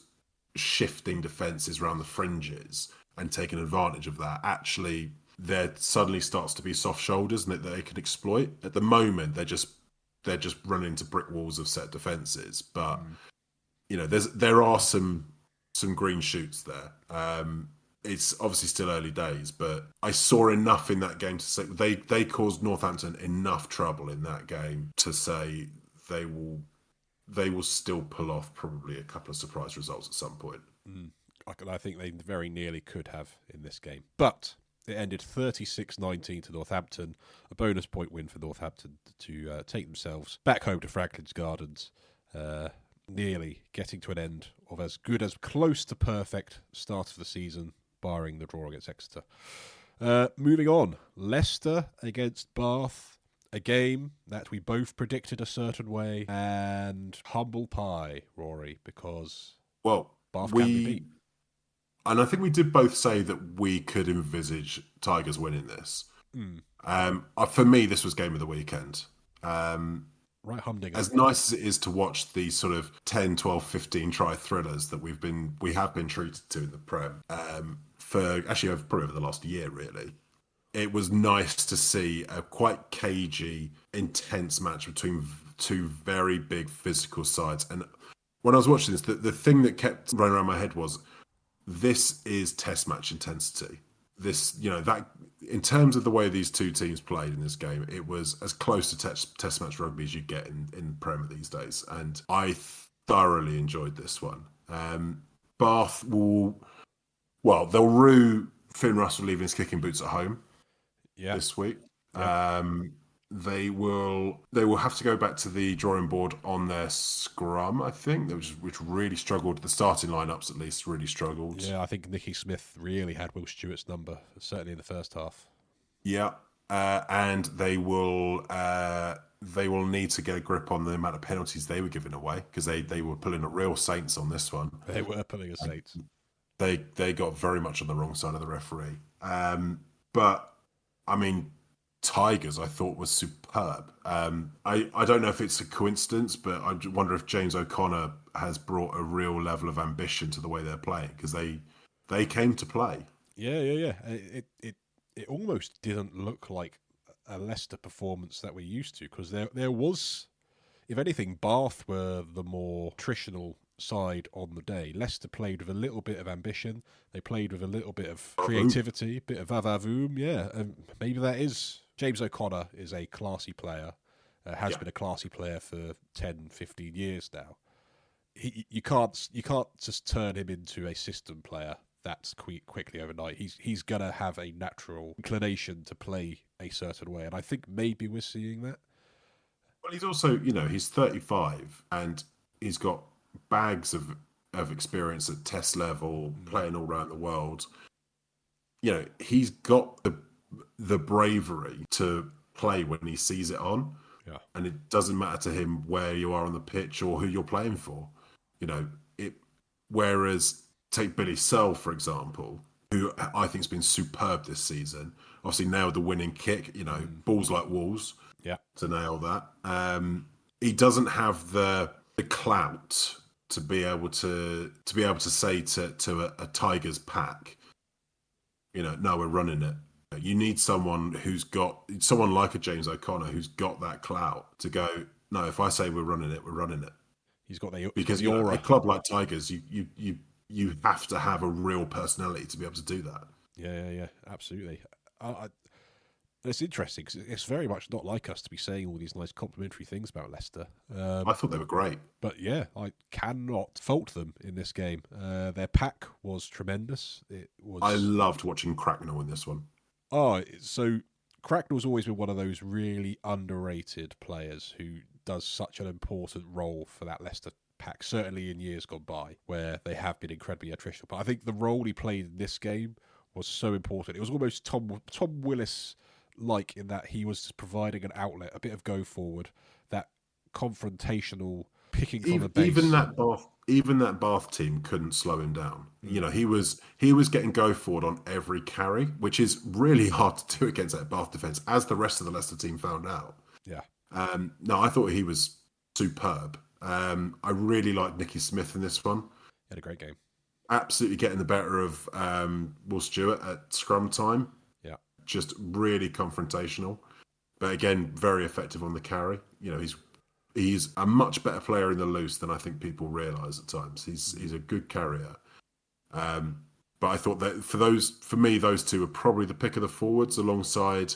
shifting defences around the fringes and taking advantage of that. Actually, there suddenly starts to be soft shoulders and that they can exploit. At the moment, they're just running into brick walls of set defences. But there are some green shoots there. It's obviously still early days, but I saw enough in that game to say they caused Northampton enough trouble in that game to say they will still pull off probably a couple of surprise results at some point. I think they very nearly could have in this game, but it ended 36-19 to Northampton, a bonus point win for Northampton to take themselves back home to Franklin's Gardens, nearly getting to an end of as good as close to perfect start of the season, barring the draw against Exeter. Moving on, Leicester against Bath, a game that we both predicted a certain way, and humble pie, Rory, because Bath can be beat. And I think we did both say that we could envisage Tigers winning this. For me, this was game of the weekend. Right humdinger. As nice as it is to watch these sort of 10, 12, 15 try thrillers that we have been treated to in the Prem probably over the last year, really. It was nice to see a quite cagey, intense match between two very big physical sides. And when I was watching this, the thing that kept running around my head was, this is test match intensity. That in terms of the way these two teams played in this game, it was as close to test match rugby as you get in Premier these days. And I thoroughly enjoyed this one. Bath they'll rue Finn Russell leaving his kicking boots at home this week. Yeah. They will have to go back to the drawing board on their scrum, I think, which really struggled. The starting lineups, at least, really struggled. Yeah, I think Nicky Smith really had Will Stewart's number, certainly in the first half. Yeah, and they will need to get a grip on the amount of penalties they were giving away, because they were pulling a real saints on this one. They were pulling a saints. They got very much on the wrong side of the referee. But I mean, Tigers I thought was superb. I don't know if it's a coincidence, but I wonder if James O'Connor has brought a real level of ambition to the way they're playing, because they came to play. Yeah. It almost didn't look like a Leicester performance that we're used to, because there was, if anything, Bath were the more attritional side on the day. Leicester played with a little bit of ambition. They played with a little bit of creativity, a bit of vavavoom. Yeah, and maybe that is... James O'Connor is a classy player, has been a classy player for 10, 15 years now. You can't just turn him into a system player that's quickly overnight. He's going to have a natural inclination to play a certain way, and I think maybe we're seeing that. Well, he's also, he's 35, and he's got bags of experience at test level, playing all around the world. He's got the bravery to play when he sees it on. Yeah. And it doesn't matter to him where you are on the pitch or who you're playing for. Whereas take Billy Searle, for example, who I think has been superb this season. Obviously nailed the winning kick, balls like walls. Yeah. To nail that. He doesn't have the clout to be able to say to a Tigers pack, no, we're running it. You need someone like a James O'Connor who's got that clout to go, no, if I say we're running it, we're running it. He's got the because the aura. A club like Tigers, you have to have a real personality to be able to do that. Yeah, absolutely. It's interesting because it's very much not like us to be saying all these nice complimentary things about Leicester. I thought they were great. But yeah, I cannot fault them in this game. Their pack was tremendous. I loved watching Cracknell in this one. Oh, so Cracknell's always been one of those really underrated players who does such an important role for that Leicester pack, certainly in years gone by, where they have been incredibly attritional. But I think the role he played in this game was so important. It was almost Tom Willis-like in that he was providing an outlet, a bit of go forward, that confrontational picking from the base. Even that Bath team couldn't slow him down. He was getting go forward on every carry, which is really hard to do against that Bath defence, as the rest of the Leicester team found out. Yeah. No, I thought he was superb. I really liked Nicky Smith in this one. He had a great game. Absolutely getting the better of Will Stewart at scrum time. Yeah. Just really confrontational. But again, very effective on the carry. He's a much better player in the loose than I think people realise at times. He's a good carrier. But I thought that for me, those two are probably the pick of the forwards alongside,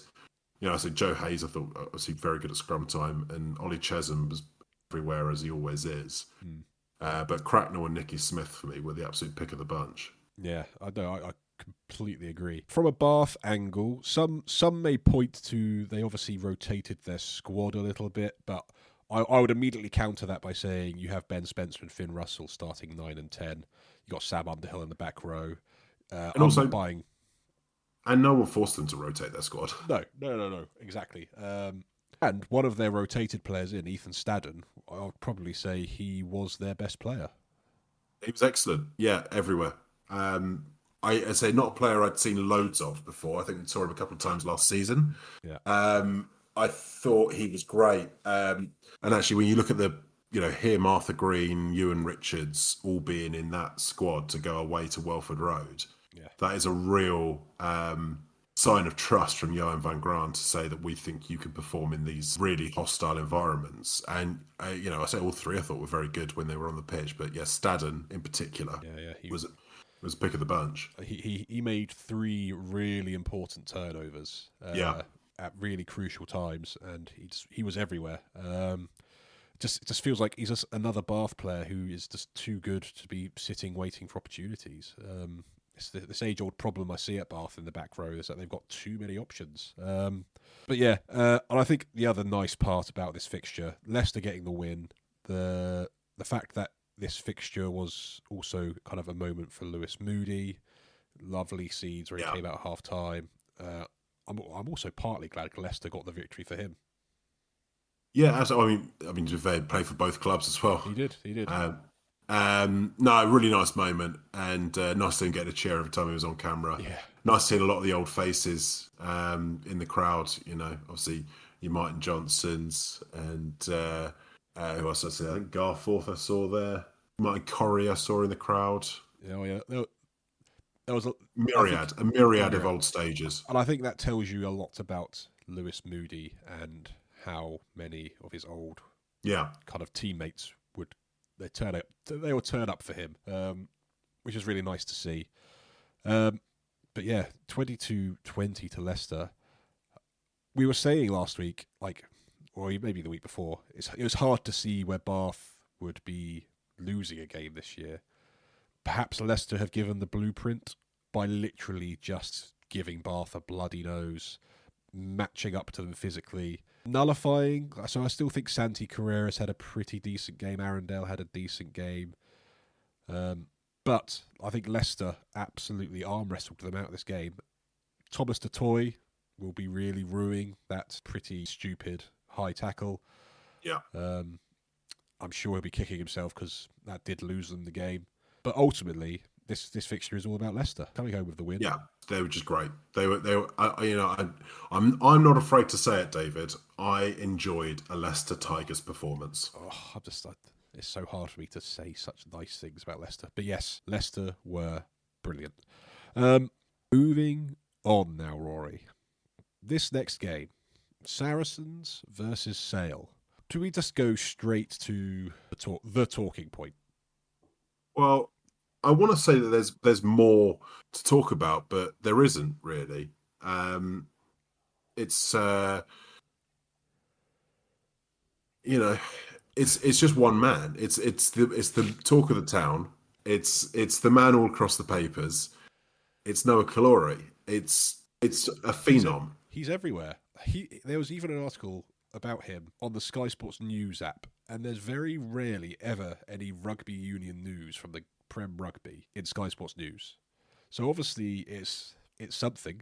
I said Joe Hayes, I thought obviously very good at scrum time, and Ollie Chesham was everywhere as he always is. But Cracknell and Nicky Smith for me were the absolute pick of the bunch. Yeah, I know. I completely agree. From a Bath angle, some may point to they obviously rotated their squad a little bit, but I would immediately counter that by saying you have Ben Spencer and Finn Russell starting 9 and 10. You got Sam Underhill in the back row. And also buying. And no one forced them to rotate their squad. No, exactly. And one of their rotated players in, Ethan Staddon, I would probably say he was their best player. He was excellent. Yeah, everywhere. I say not a player I'd seen loads of before. I think we saw him a couple of times last season. Yeah. I thought he was great. And actually, when you look at him, Arthur Green, Ewan Richards, all being in that squad to go away to Welford Road, that is a real sign of trust from Johan van Graan to say that we think you can perform in these really hostile environments. And, I say all three I thought were very good when they were on the pitch. But, Staddon in particular he was pick of the bunch. He made 3 really important turnovers. At really crucial times, and he was everywhere. It just feels like he's just another Bath player who is just too good to be sitting waiting for opportunities. It's this age-old problem I see at Bath in the back row is that they've got too many options. But yeah, and I think the other nice part about this fixture, Leicester getting the win, the fact that this fixture was also kind of a moment for Lewis Moody, lovely scenes where he came out at half time. I'm also partly glad Leicester got the victory for him. Yeah, I mean, to be fair, played for both clubs as well. He did. No, really nice moment, and nice to get a cheer every time he was on camera. Yeah. Nice seeing a lot of the old faces in the crowd. You know, obviously your Martin Johnsons and who else I see? I think Garforth I saw there. Martin Corrie I saw in the crowd. Oh yeah, there was a myriad of old stages, and I think that tells you a lot about Lewis Moody and how many of his old kind of teammates would turn up for him, which is really nice to see. But yeah, 22-20 to Leicester. We were saying last week, or maybe the week before, it was hard to see where Bath would be losing a game this year. Perhaps Leicester have given the blueprint by literally just giving Bath a bloody nose, matching up to them physically, nullifying. So I still think Santi Carreras had a pretty decent game. Arundel had a decent game. But I think Leicester absolutely arm wrestled them out of this game. Thomas Dutoy will be really ruining that pretty stupid high tackle. Yeah. I'm sure he'll be kicking himself because that did lose them the game. But ultimately, this fixture is all about Leicester coming home with the win. Yeah, they were just great. They were. I'm not afraid to say it, David. I enjoyed a Leicester Tigers performance. Oh, it's so hard for me to say such nice things about Leicester. But yes, Leicester were brilliant. Moving on now, Rory. This next game, Saracens versus Sale. Do we just go straight to the talking point? Well, I want to say that there's more to talk about, but there isn't really. It's it's just one man. It's the talk of the town. It's the man all across the papers. It's Noah Caluori. It's a phenom. He's everywhere. There was even an article about him on the Sky Sports News app, and there's very rarely ever any rugby union news from the Prem Rugby in Sky Sports News. So obviously it's something.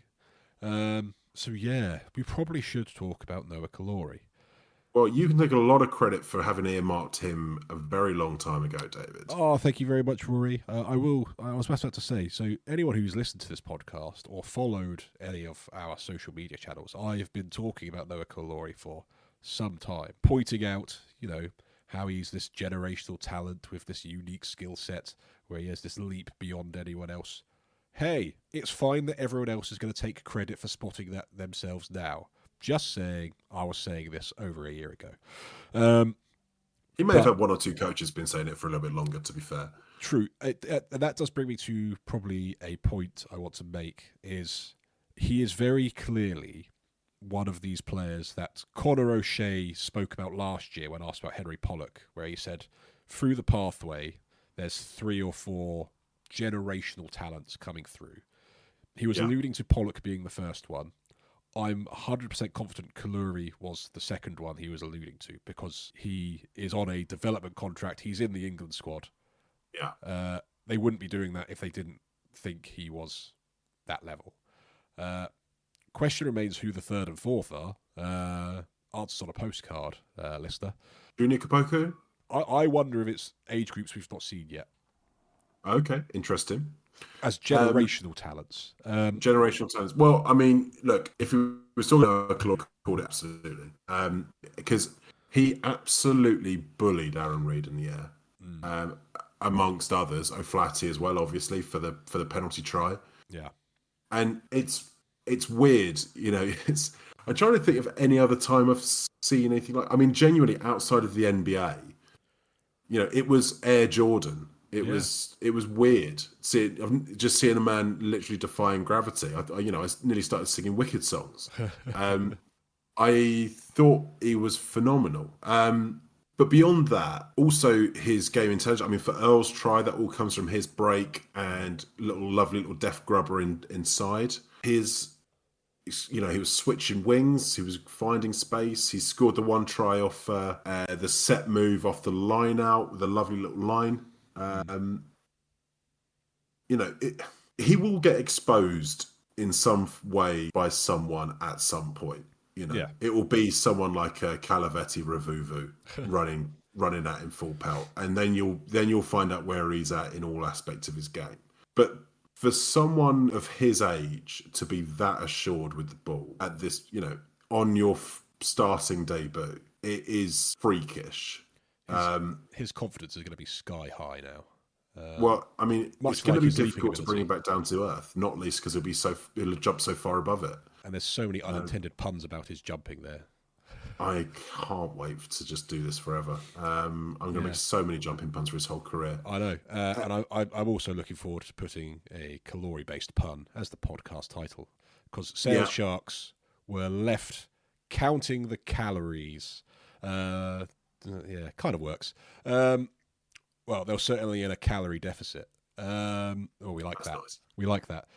So yeah, we probably should talk about Noah Caluori. Well, you can take a lot of credit for having earmarked him a very long time ago, David. Oh, thank you very much, Rory. I was about to say, so anyone who's listened to this podcast or followed any of our social media channels, I have been talking about Noah Caluori for some time, pointing out, how he's this generational talent with this unique skill set where he has this leap beyond anyone else. Hey, it's fine that everyone else is going to take credit for spotting that themselves now. Just saying, I was saying this over a year ago. He may have had one or two coaches been saying it for a little bit longer, to be fair. True. That does bring me to probably a point I want to make, is he is very clearly one of these players that Conor O'Shea spoke about last year when asked about Henry Pollock, where he said, through the pathway, there's 3 or 4 generational talents coming through. He was alluding to Pollock being the first one. I'm 100% confident Caluori was the second one he was alluding to, because he is on a development contract. He's in the England squad. Yeah. They wouldn't be doing that if they didn't think he was that level. Question remains who the third and fourth are. Answers on a postcard, Leicester. Junior Kapoku? I wonder if it's age groups we've not seen yet. Okay, interesting. As generational talents. Generational talents. Well, I mean, look, if we were talking about Claude, called it absolutely. Because he absolutely bullied Aaron Reid in the air. Amongst others, O'Flaherty as well, obviously, for the penalty try. Yeah. And it's weird, I'm trying to think of any other time I've seen anything like. I mean, genuinely, outside of the NBA, it was Air Jordan. It was weird seeing a man literally defying gravity. I nearly started singing Wicked songs. I thought he was phenomenal. But beyond that, also his game intelligence. I mean, for Earl's try, that all comes from his break and lovely little deft grubber inside. He was switching wings. He was finding space. He scored the one try off the set move off the line out with a lovely little line. He will get exposed in some way by someone at some point. It will be someone like Caluori Ravouvou running at him full pelt, and then you'll find out where he's at in all aspects of his game. But for someone of his age to be that assured with the ball at this, on your starting debut, it is freakish. His confidence is going to be sky high now. It's going to be difficult to bring him back down to earth, not least because he'll jump so far above it. And there's so many unintended puns about his jumping there. I can't wait to just do this forever. I'm going to make so many jumping puns for his whole career. I know. And I'm also looking forward to putting a Caluori-based pun as the podcast title. Because Sale Sharks were left counting the calories. Kind of works. Well, they're certainly in a calorie deficit. We like That's that. Nice. We like that.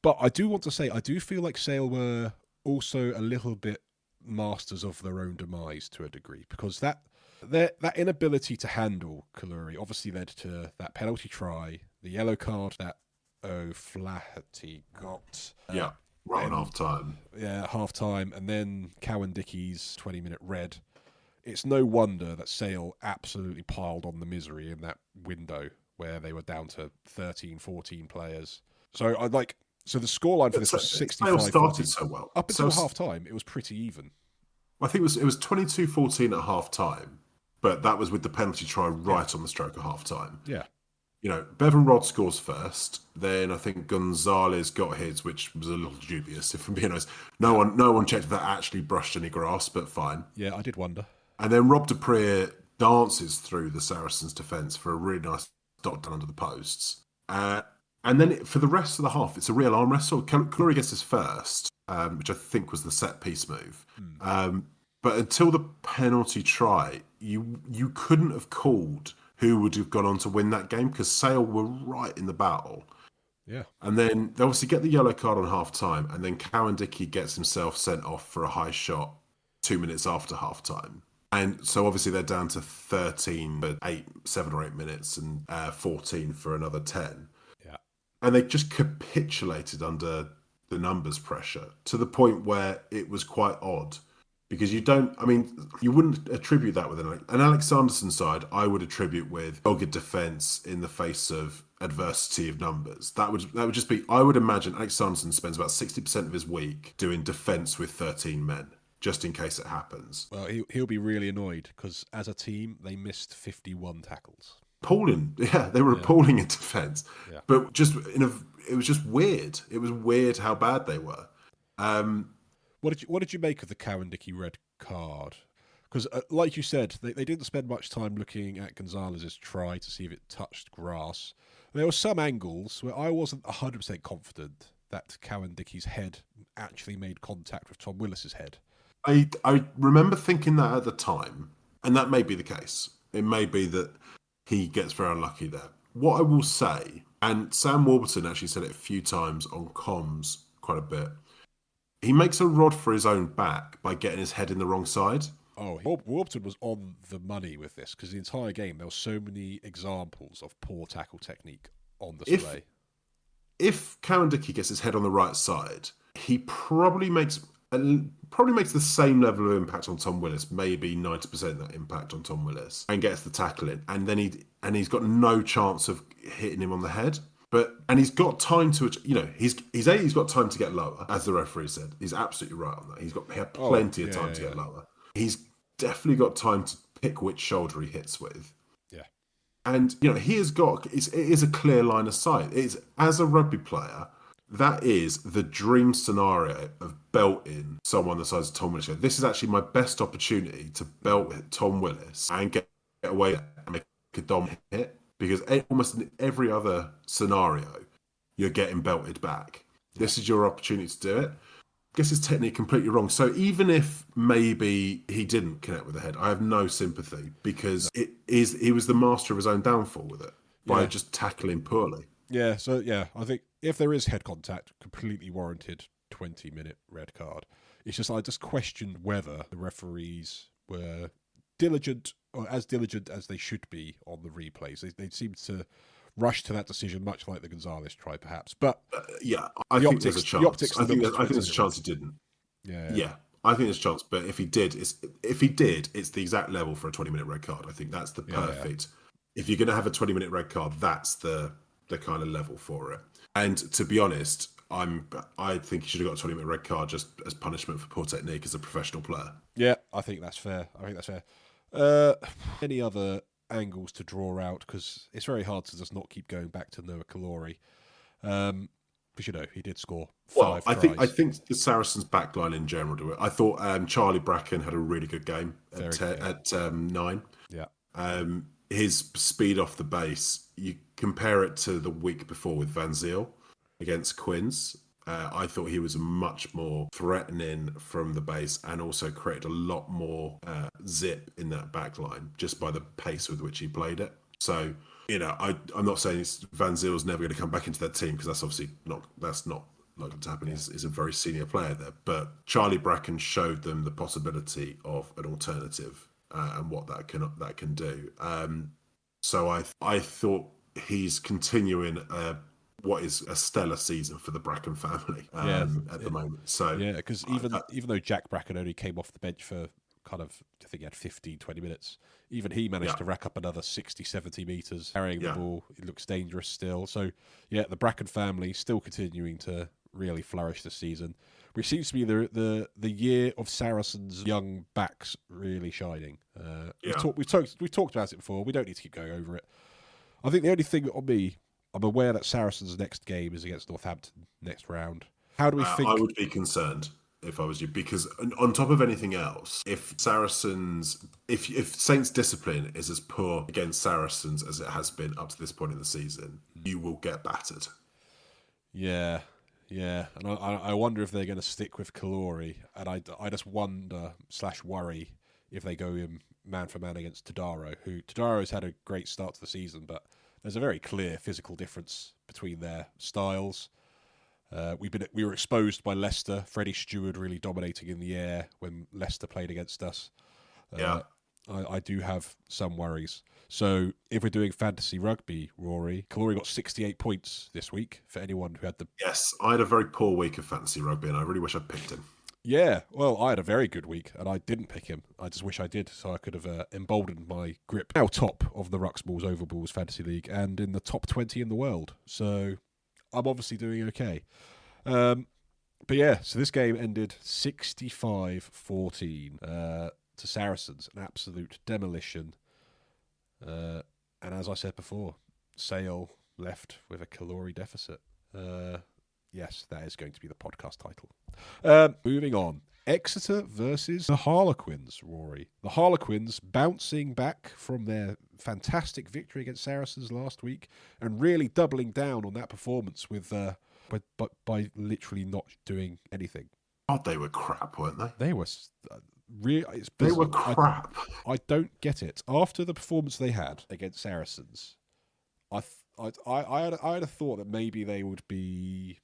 But I do want to say, I do feel like Sale were also a little bit masters of their own demise to a degree, because that inability to handle Caluori obviously led to that penalty try, the yellow card that O'Flaherty got. Right on half time. Yeah, half time, and then Cowan Dickey's 20-minute red. It's no wonder that Sale absolutely piled on the misery in that window where they were down to 13, 14 players. So the scoreline for this was 65. Sale started so well. Up until half time, it was pretty even. I think it was 22-14 at half time, but that was with the penalty try right on the stroke of half time. Yeah. Bevan Rod scores first. Then I think Gonzalez got his, which was a little dubious, if I'm being honest. No one checked if that actually brushed any grass, but fine. Yeah, I did wonder. And then Rob Dupree dances through the Saracens' defence for a really nice dot down under the posts. And then for the rest of the half, it's a real arm wrestle. Caluori gets his first, which I think was the set piece move. But until the penalty try, you couldn't have called who would have gone on to win that game, because Sale were right in the battle. Yeah. And then they obviously get the yellow card on half time, and then Cowan Dickey gets himself sent off for a high shot 2 minutes after half time. And so obviously they're down to 13 for 7 or 8 minutes, and 14 for another 10. Yeah. And they just capitulated under the numbers pressure to the point where it was quite odd. Because you wouldn't attribute that with an Alex Sanderson side. I would attribute with dogged defence in the face of adversity of numbers. That would just be. I would imagine Alex Sanderson spends about 60% of his week doing defence with 13 men, just in case it happens. Well, he'll be really annoyed because as a team they missed 51 tackles. Appalling, they were appalling in defence. Yeah. But it was just weird. It was weird how bad they were. What did you make of the Cowan Dickey red card? Because, like you said, they didn't spend much time looking at Gonzalez's try to see if it touched grass. There were some angles where I wasn't 100% confident that Cowan Dickey's head actually made contact with Tom Willis's head. I remember thinking that at the time, and that may be the case. It may be that he gets very unlucky there. What I will say, and Sam Warburton actually said it a few times on comms quite a bit, he makes a rod for his own back by getting his head in the wrong side. Oh, Warburton was on the money with this, because the entire game there were so many examples of poor tackle technique on display. If Cowan Dickey gets his head on the right side, he probably makes the same level of impact on Tom Willis, maybe 90% that impact on Tom Willis, and gets the tackle in, and then he's got no chance of hitting him on the head. And he's got time to, he's got time to get lower, as the referee said. He's absolutely right on that. He had plenty of time to get lower. He's definitely got time to pick which shoulder he hits with. Yeah. And, he has got, it is a clear line of sight. As a rugby player, that is the dream scenario of belting someone the size of Tom Willis. This is actually my best opportunity to belt Tom Willis and get away and make a dom hit. Because almost in every other scenario, you're getting belted back. This is your opportunity to do it. gets his technique completely wrong. So even if maybe he didn't connect with the head, I have no sympathy because he was the master of his own downfall with it by just tackling poorly. Yeah, so I think if there is head contact, completely warranted 20-minute red card. It's just I just questioned whether the referees were diligent or as diligent as they should be on the replays. They seemed to rush to that decision, much like the Gonzalez try, perhaps. But I think there's a chance. I think there's a chance he didn't. Yeah. I think there's a chance. But if he did, it's the exact level for a 20-minute red card. I think that's the perfect. If you're going to have a 20-minute red card, that's the kind of level for it. And to be honest, I think he should have got a 20-minute red card just as punishment for poor technique as a professional player. Yeah, I think that's fair. Any other angles to draw out, because it's very hard to just not keep going back to Noah Caluori. Because he did score 5 tries. I think the Saracens' backline in general do it. I thought Charlie Bracken had a really good game at 9. Yeah. His speed off the base, you compare it to the week before with Van Zyl against Quins. I thought he was much more threatening from the base and also created a lot more zip in that back line just by the pace with which he played it. So, I'm not saying Van Zyl's never going to come back into that team because that's obviously not likely to happen. He's a very senior player there. But Charlie Bracken showed them the possibility of an alternative and what that can do. So I thought he's continuing what is a stellar season for the Bracken family at the moment. So because even though Jack Bracken only came off the bench for I think he had 15, 20 minutes, even he managed to rack up another 60, 70 metres carrying the ball. It looks dangerous still. So the Bracken family still continuing to really flourish this season, which seems to be the year of Saracens' young backs really shining. We've talked about it before. We don't need to keep going over it. I think the only thing on me, I'm aware that Saracens' next game is against Northampton next round. How do we think? I would be concerned if I was you, because on top of anything else, if Saints' discipline is as poor against Saracens as it has been up to this point in the season, you will get battered. Yeah, and I wonder if they're going to stick with Caluori, and I just wonder/worry if they go in man for man against Todaro, who Todaro's had a great start to the season, but there's a very clear physical difference between their styles. We were exposed by Leicester. Freddie Stewart really dominating in the air when Leicester played against us. I do have some worries. So if we're doing fantasy rugby, Rory, Caluori got 68 points this week for anyone who had the... Yes, I had a very poor week of fantasy rugby and I really wish I'd picked him. Yeah, well, I had a very good week and I didn't pick him. I just wish I did, so I could have emboldened my grip. Now top of the Ruxballs Overballs Fantasy League and in the top 20 in the world. So I'm obviously doing okay. So this game ended 65-14 to Saracens, an absolute demolition. And as I said before, Sale left with a Caluori deficit. Yes, that is going to be the podcast title. Moving on. Exeter versus the Harlequins, Rory. The Harlequins bouncing back from their fantastic victory against Saracens last week and really doubling down on that performance with by literally not doing anything. God, they were crap, weren't they? They were really. They were crap. I don't get it. After the performance they had against Saracens, I had a thought that maybe they would be,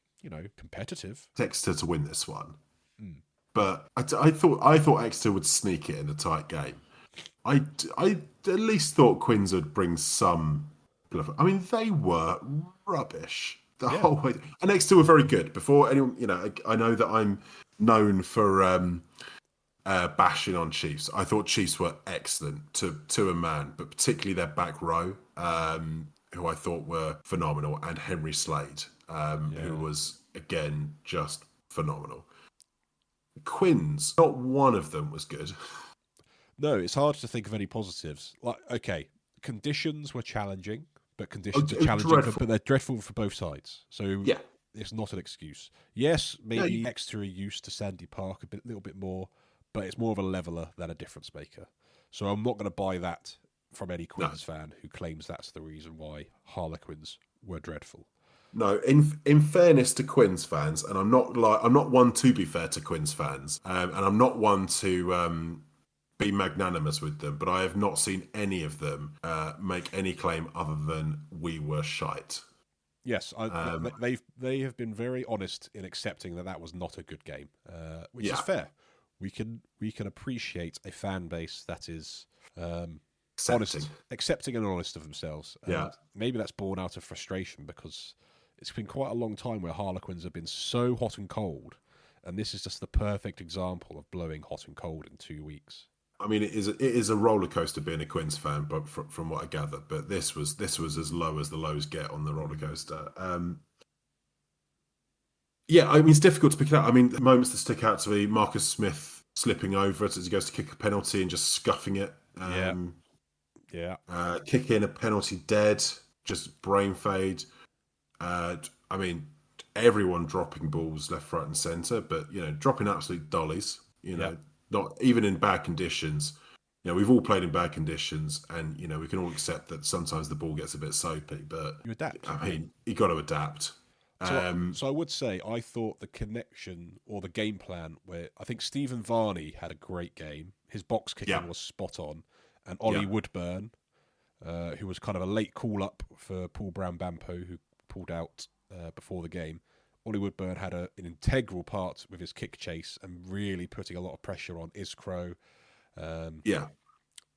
competitive. Exeter to win this one, but I thought Exeter would sneak it in a tight game. I at least thought Quins would bring some bluff. I mean, they were rubbish the whole way, and Exeter were very good. Before anyone, I know that I'm known for bashing on Chiefs. I thought Chiefs were excellent to a man, but particularly their back row, who I thought were phenomenal, and Henry Slade, who was again just phenomenal. Quins, not one of them was good. No, it's hard to think of any positives. Conditions were challenging, but conditions are challenging, but they're dreadful for both sides. So it's not an excuse. Yes, maybe Exeter are used to Sandy Park a little bit more, but it's more of a leveller than a difference maker. So I'm not going to buy that from any Quins fan who claims that's the reason why Harlequins were dreadful. No, in fairness to Quins fans, and I'm not one to be fair to Quins fans, and I'm not one to be magnanimous with them, but I have not seen any of them make any claim other than we were shite. Yes, they have been very honest in accepting that was not a good game, which is fair. We can appreciate a fan base that is accepting and honest of themselves. And maybe that's born out of frustration because it's been quite a long time where Harlequins have been so hot and cold, and this is just the perfect example of blowing hot and cold in 2 weeks. I mean, it is a roller coaster being a Quins fan, but from what I gather, but this was as low as the lows get on the roller coaster. Yeah, I mean, it's difficult to pick it out. I mean, the moments that stick out to me: Marcus Smith slipping over it as he goes to kick a penalty and just scuffing it. Kicking a penalty dead, just brain fade. I mean, everyone dropping balls left, right, and centre, but dropping absolute dollies. Not even in bad conditions. We've all played in bad conditions, and we can all accept that sometimes the ball gets a bit soapy. But you adapt. I mean, you got to adapt. So I would say I thought the connection or the game plan, where I think Stephen Varney had a great game. His box kicking was spot on, and Ollie Woodburn, who was kind of a late call up for Paul Brown-Bampo, who pulled out before the game. Ollie Woodburn had an integral part with his kick chase and really putting a lot of pressure on Iskro,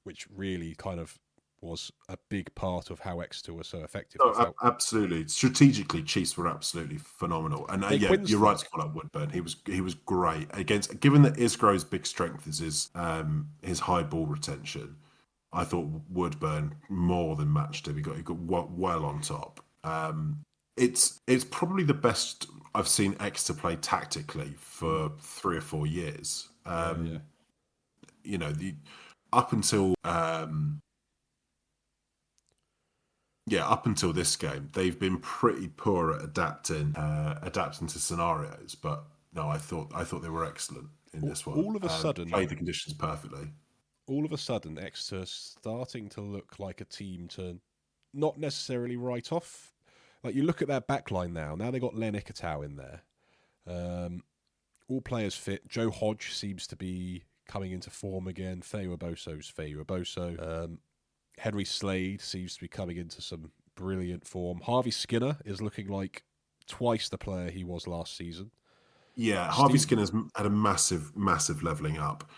which really kind of was a big part of how Exeter was so effective. Oh, absolutely. Strategically, Chiefs were absolutely phenomenal. And you're right to call out Woodburn. He was great. Given that Iskro's big strength is his high ball retention, I thought Woodburn more than matched him. He got well on top. It's probably the best I've seen Exeter play tactically for 3 or 4 years. Up until this game, they've been pretty poor at adapting to scenarios. But no, I thought they were excellent in this one. All of a sudden, played the conditions perfectly. All of a sudden, Exeter starting to look like a team to not necessarily write off. Like, you look at their backline now. Now they've got Len Ikitau in there. All players fit. Joe Hodge seems to be coming into form again. Faye Waboso's Faye Waboso. Henry Slade seems to be coming into some brilliant form. Harvey Skinner is looking like twice the player he was last season. Yeah, Harvey Skinner's had a massive, massive levelling up.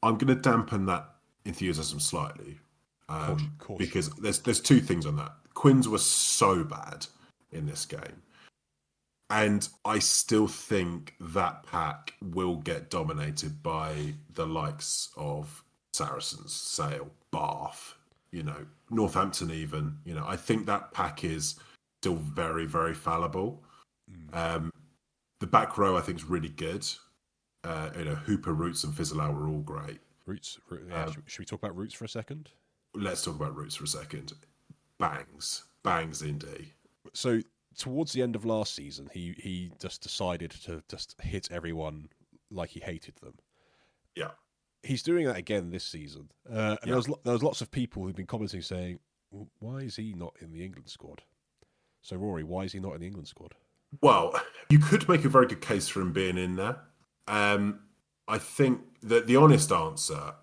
I'm going to dampen that enthusiasm slightly. Of course. Because there's 2 things on that. Quins were so bad in this game. And I still think that pack will get dominated by the likes of Saracens, Sale, Bath, Northampton even. I think that pack is still very, very fallible. The back row I think is really good. Hooper, Roots and Fizzelau were all great. Roots, should we talk about Roots for a second? Let's talk about Roots for a second. Bangs indeed. So towards the end of last season, he just decided to just hit everyone like he hated them. Yeah, he's doing that again this season. And there was lots of people who've been commenting saying, well, "Why is he not in the England squad?" So Rory, why is he not in the England squad? Well, you could make a very good case for him being in there. I think that the honest answer,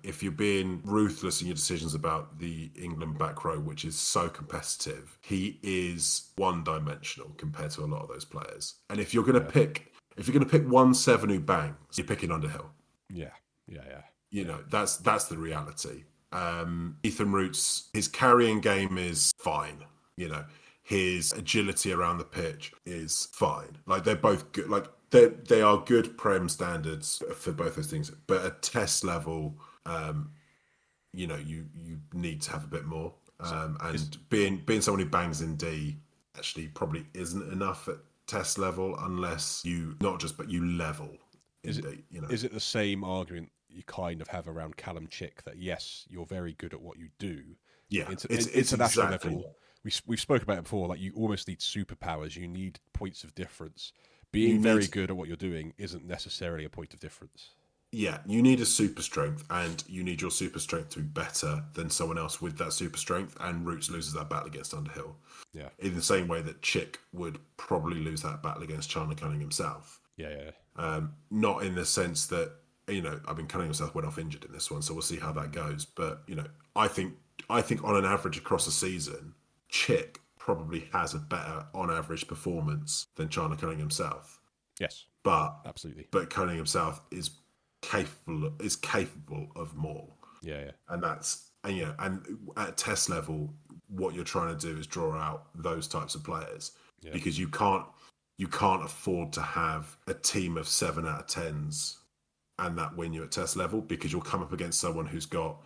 if you're being ruthless in your decisions about the England back row, which is so competitive, he is one-dimensional compared to a lot of those players. And if you're going to pick 1-7 who bangs, you're picking Underhill. Yeah. That's the reality. Ethan Roots, his carrying game is fine. His agility around the pitch is fine. Like, they're both good. Like, they are good Prem standards for both those things. But at test level, you need to have a bit more. Being someone who bangs in D actually probably isn't enough at test level unless you level. Is it the same argument you kind of have around Callum Chick that yes, you're very good at what you do? Yeah, it's international level. We've spoken about it before. Like, you almost need superpowers. You need points of difference. Being very good at what you're doing isn't necessarily a point of difference. Yeah, you need a super strength, and you need your super strength to be better than someone else with that super strength. And Roots loses that battle against Underhill. Yeah. In the same way that Chick would probably lose that battle against Chandler Cunningham himself. Yeah. Not in the sense that, I mean, Cunningham himself went off injured in this one, so we'll see how that goes. But, I think on an average across a season, Chick probably has a better on average performance than Chandler Cunningham himself. Yes. But Absolutely. But Cunningham himself is capable of more. Yeah. And and at test level, what you're trying to do is draw out those types of players, because you can't afford to have a team of 7 out of 10s and that win you at test level, because you'll come up against someone who's got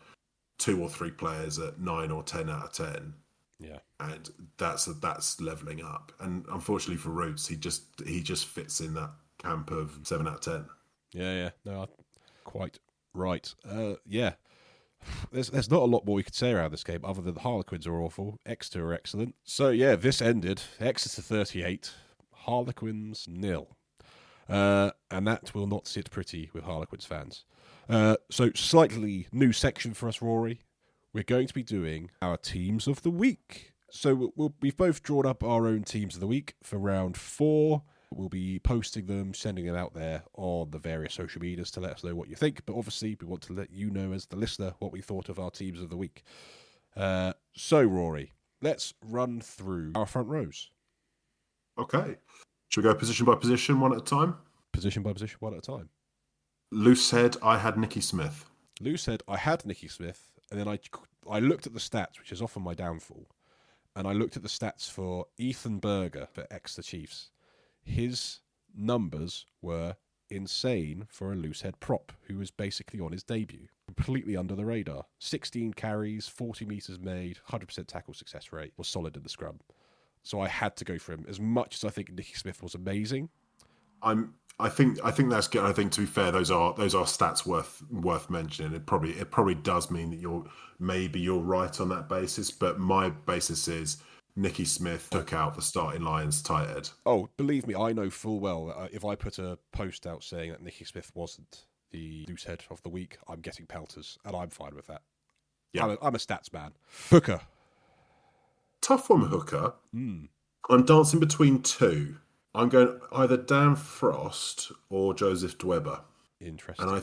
2 or 3 players at 9 or 10 out of 10. Yeah. And that's leveling up. And unfortunately for Roots, he just fits in that camp of 7 out of 10. Yeah. No, quite right. Yeah. There's not a lot more we could say around this game other than the Harlequins are awful, Exeter are excellent. So yeah, this ended Exeter 38, Harlequins 0. And that will not sit pretty with Harlequins fans. So slightly new section for us, Rory. We're going to be doing our teams of the week. So we've both drawn up our own teams of the week for round 4. We'll be posting them, sending them out there on the various social medias to let us know what you think. But obviously, we want to let you know as the listener what we thought of our teams of the week. So, Rory, let's run through our front rows. Okay. Should we go position by position, one at a time? Position by position, one at a time. Loose head, I had Nicky Smith. Loose head, I had Nicky Smith. And then I looked at the stats, which is often my downfall. And I looked at the stats for Ethan Berger for Exeter Chiefs. His numbers were insane for a loose head prop who was basically on his debut. Completely under the radar. 16 carries, 40 metres made, 100% tackle success rate, was solid in the scrum. So I had to go for him. As much as I think Nicky Smith was amazing. I think that's good. I think, to be fair, those are stats worth mentioning. It probably does mean that you're right on that basis, but my basis is Nicky Smith took out the starting Lions tight head. Oh, believe me, I know full well that if I put a post out saying that Nicky Smith wasn't the loose head of the week, I'm getting pelters, and I'm fine with that. Yeah. I'm a stats man. Hooker. Tough one, Hooker. I'm dancing between 2. I'm going either Dan Frost or Joseph Dweber. Interesting. And I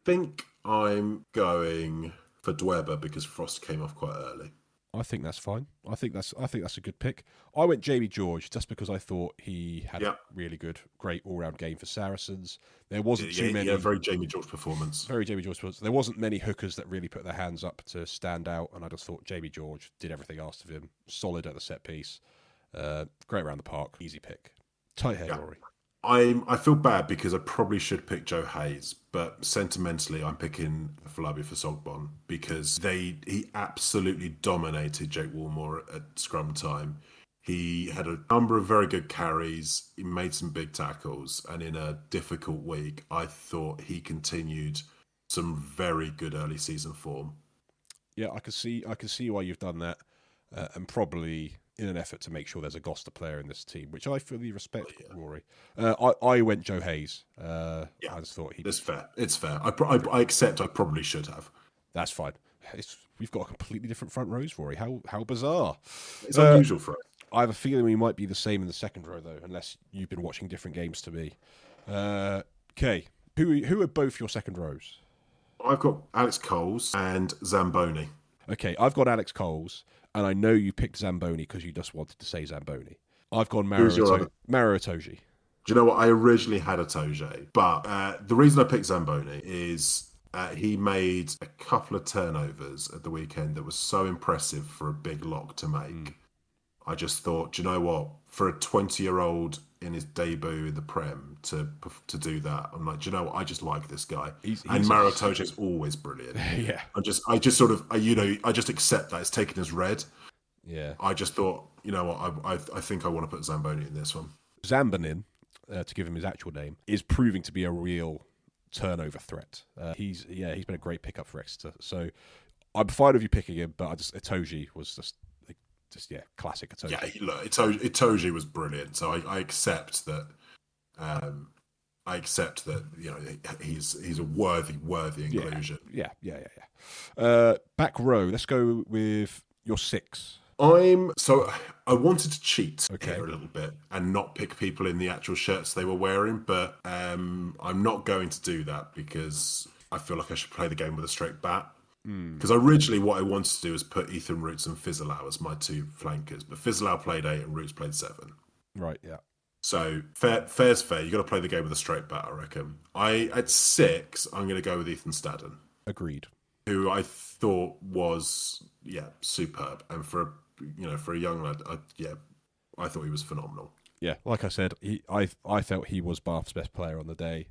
think I'm going for Dweber because Frost came off quite early. I think that's fine. I think that's a good pick. I went Jamie George just because I thought he had a really great all-round game for Saracens. There wasn't too many. Yeah, very Jamie George performance. Very Jamie George performance. There wasn't many hookers that really put their hands up to stand out, and I just thought Jamie George did everything asked of him. Solid at the set piece. Great around the park. Easy pick. Tight head, Rory. I feel bad because I probably should pick Joe Hayes, but sentimentally I'm picking Falabi for Sogbon because he absolutely dominated Jake Walmore at scrum time. He had a number of very good carries, he made some big tackles, and in a difficult week I thought he continued some very good early season form. Yeah, I can see why you've done that, and probably in an effort to make sure there's a Gloucester player in this team, which I fully respect, Rory. I went Joe Hayes. I just thought It's fair. It's fair. I accept I probably should have. That's fine. We've got a completely different front rows, Rory. How bizarre. It's unusual for us. I have a feeling we might be the same in the second row, though, unless you've been watching different games to me. Okay. Who are both your second rows? I've got Alex Coles and Zamboni. Okay, I've got Alex Coles, and I know you picked Zamboni because you just wanted to say Zamboni. I've gone Maro Itoje. Do you know what? I originally had Itoje, but the reason I picked Zamboni is he made a couple of turnovers at the weekend that was so impressive for a big lock to make. I just thought, do you know what? For a 20-year-old in his debut in the Prem to do that, I'm like, do you know what? I just like this guy. And Maro Itoje is always brilliant. Yeah. I just sort of, I just accept that it's taken as read. Yeah. I just thought, you know what? I think I want to put Zamboni in this one. Zambonin, to give him his actual name, is proving to be a real turnover threat. He's been a great pickup for Exeter. So I'm fine with you picking him, but Itoje was just classic Itoje. Yeah, look, Itoje was brilliant. So I accept that. I accept that he's a worthy inclusion. Yeah. Back row. Let's go with your 6. I wanted to cheat Okay. here a little bit and not pick people in the actual shirts they were wearing, but I'm not going to do that because I feel like I should play the game with a straight bat. Because originally what I wanted to do was put Ethan Roots and Fizzalau as my 2 flankers, but Fizzalau played 8 and Roots played 7. Right, yeah. So fair's fair. You got to play the game with a straight bat, I reckon. At 6, I'm going to go with Ethan Staddon. Agreed. Who I thought was superb, and for a young lad, I thought he was phenomenal. Yeah, like I said, I felt he was Bath's best player on the day,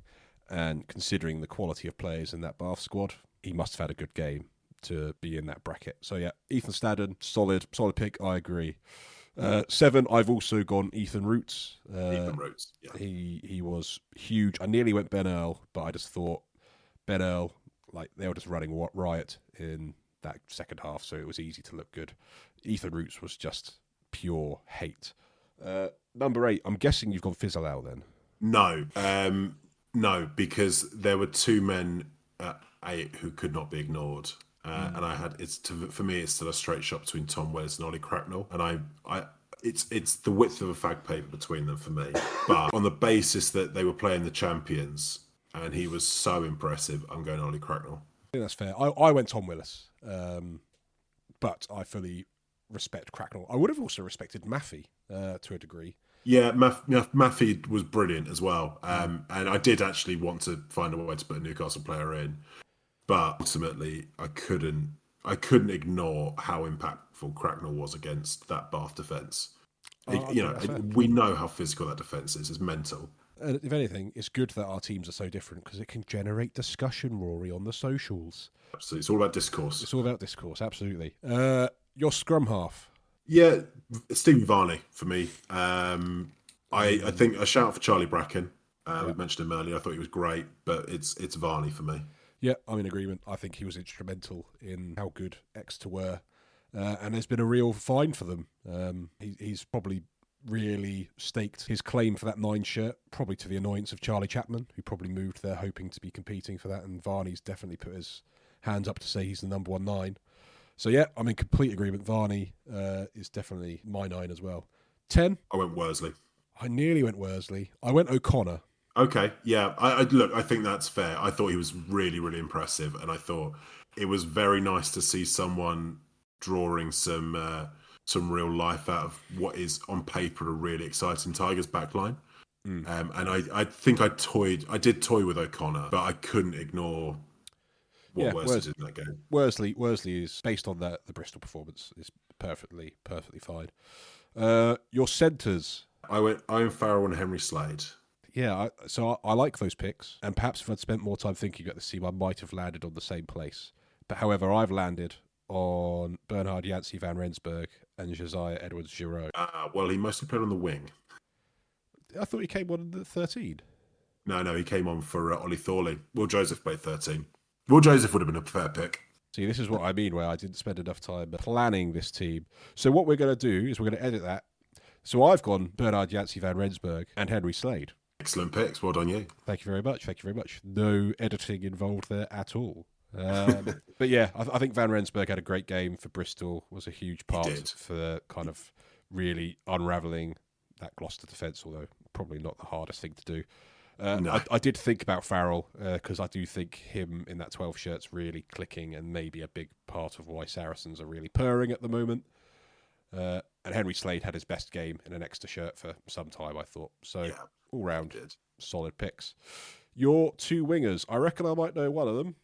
and considering the quality of players in that Bath squad, he must have had a good game to be in that bracket. So yeah, Ethan Staddon, solid pick. I agree. 7, I've also gone Ethan Roots. Ethan Roots, yeah. He was huge. I nearly went Ben Earl, but I just thought Ben Earl, like, they were just running riot in that second half, so it was easy to look good. Ethan Roots was just pure hate. Number 8, I'm guessing you've gone Fizzalau then? No, because there were 2 men at 8 who could not be ignored. And for me, it's still a straight shot between Tom Willis and Ollie Cracknell. And it's the width of a fag paper between them for me. But on the basis that they were playing the champions and he was so impressive, I'm going Ollie Cracknell. I think that's fair. I went Tom Willis, but I fully respect Cracknell. I would have also respected Maffey to a degree. Yeah, Maffey was brilliant as well. And I did actually want to find a way to put a Newcastle player in. But ultimately, I couldn't ignore how impactful Cracknell was against that Bath defence. We know how physical that defence is. It's mental. And if anything, it's good that our teams are so different because it can generate discussion, Rory, on the socials. Absolutely. It's all about discourse. It's all about discourse, absolutely. Your scrum half. Yeah, Stephen Varney for me. I think a shout out for Charlie Bracken. We mentioned him earlier. I thought he was great, but it's Varney for me. Yeah, I'm in agreement. I think he was instrumental in how good Exeter were. And there's been a real find for them. He's probably really staked his claim for that 9 shirt, probably to the annoyance of Charlie Chapman, who probably moved there hoping to be competing for that. And Varney's definitely put his hands up to say he's the number 1 9. So yeah, I'm in complete agreement. Varney is definitely my 9 as well. 10? I went Worsley. I nearly went Worsley. I went O'Connor. Okay, yeah. I think that's fair. I thought he was really, really impressive, and I thought it was very nice to see someone drawing some real life out of what is on paper a really exciting Tigers backline. And I think I did toy with O'Connor, but I couldn't ignore what Worsley did in that game. Worsley is based on the Bristol performance is perfectly fine. Your centres. I went Owen Farrell and Henry Slade. Yeah, so I like those picks, and perhaps if I'd spent more time thinking about this team, I might have landed on the same place. But however, I've landed on Bernhard Yancey van Rensburg and Josiah Edwards-Giroux. Well, he mostly played on the wing. I thought he came on the 13. No, he came on for Ollie Thorley. Will Joseph played 13. Will Joseph would have been a fair pick. See, this is what I mean, where I didn't spend enough time planning this team. So what we're going to do is we're going to edit that. So I've gone Bernhard Yancey van Rensburg and Henry Slade. Excellent picks. Well done, you. Thank you very much. No editing involved there at all. But yeah, I think Van Rensburg had a great game for Bristol, was a huge part for kind of really unravelling that Gloucester defence, although probably not the hardest thing to do. No. I did think about Farrell because I do think him in that 12 shirt's really clicking and maybe a big part of why Saracens are really purring at the moment. And Henry Slade had his best game in an Exeter shirt for some time, I thought. So yeah, all round, solid picks. Your 2 wingers, I reckon I might know one of them.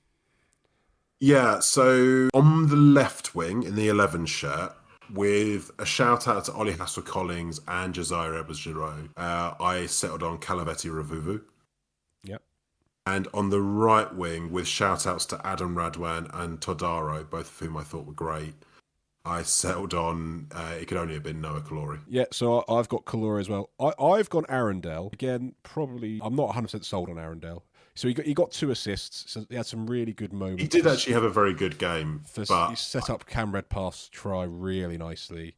Yeah, so on the left wing in the 11 shirt, with a shout out to Ollie Hassel-Collins and Josiah Edwards-Giroux, I settled on Calavetti Ravouvou. Yep. And on the right wing, with shout outs to Adam Radwan and Todaro, both of whom I thought were great, I settled on, it could only have been Noah Caluori. Yeah, so I've got Caluori as well. I've gone Arundel. Again, probably, I'm not 100% sold on Arundel. So he got 2 assists, so he had some really good moments. He did actually have a very good game. He set up Cam Redpath's try really nicely.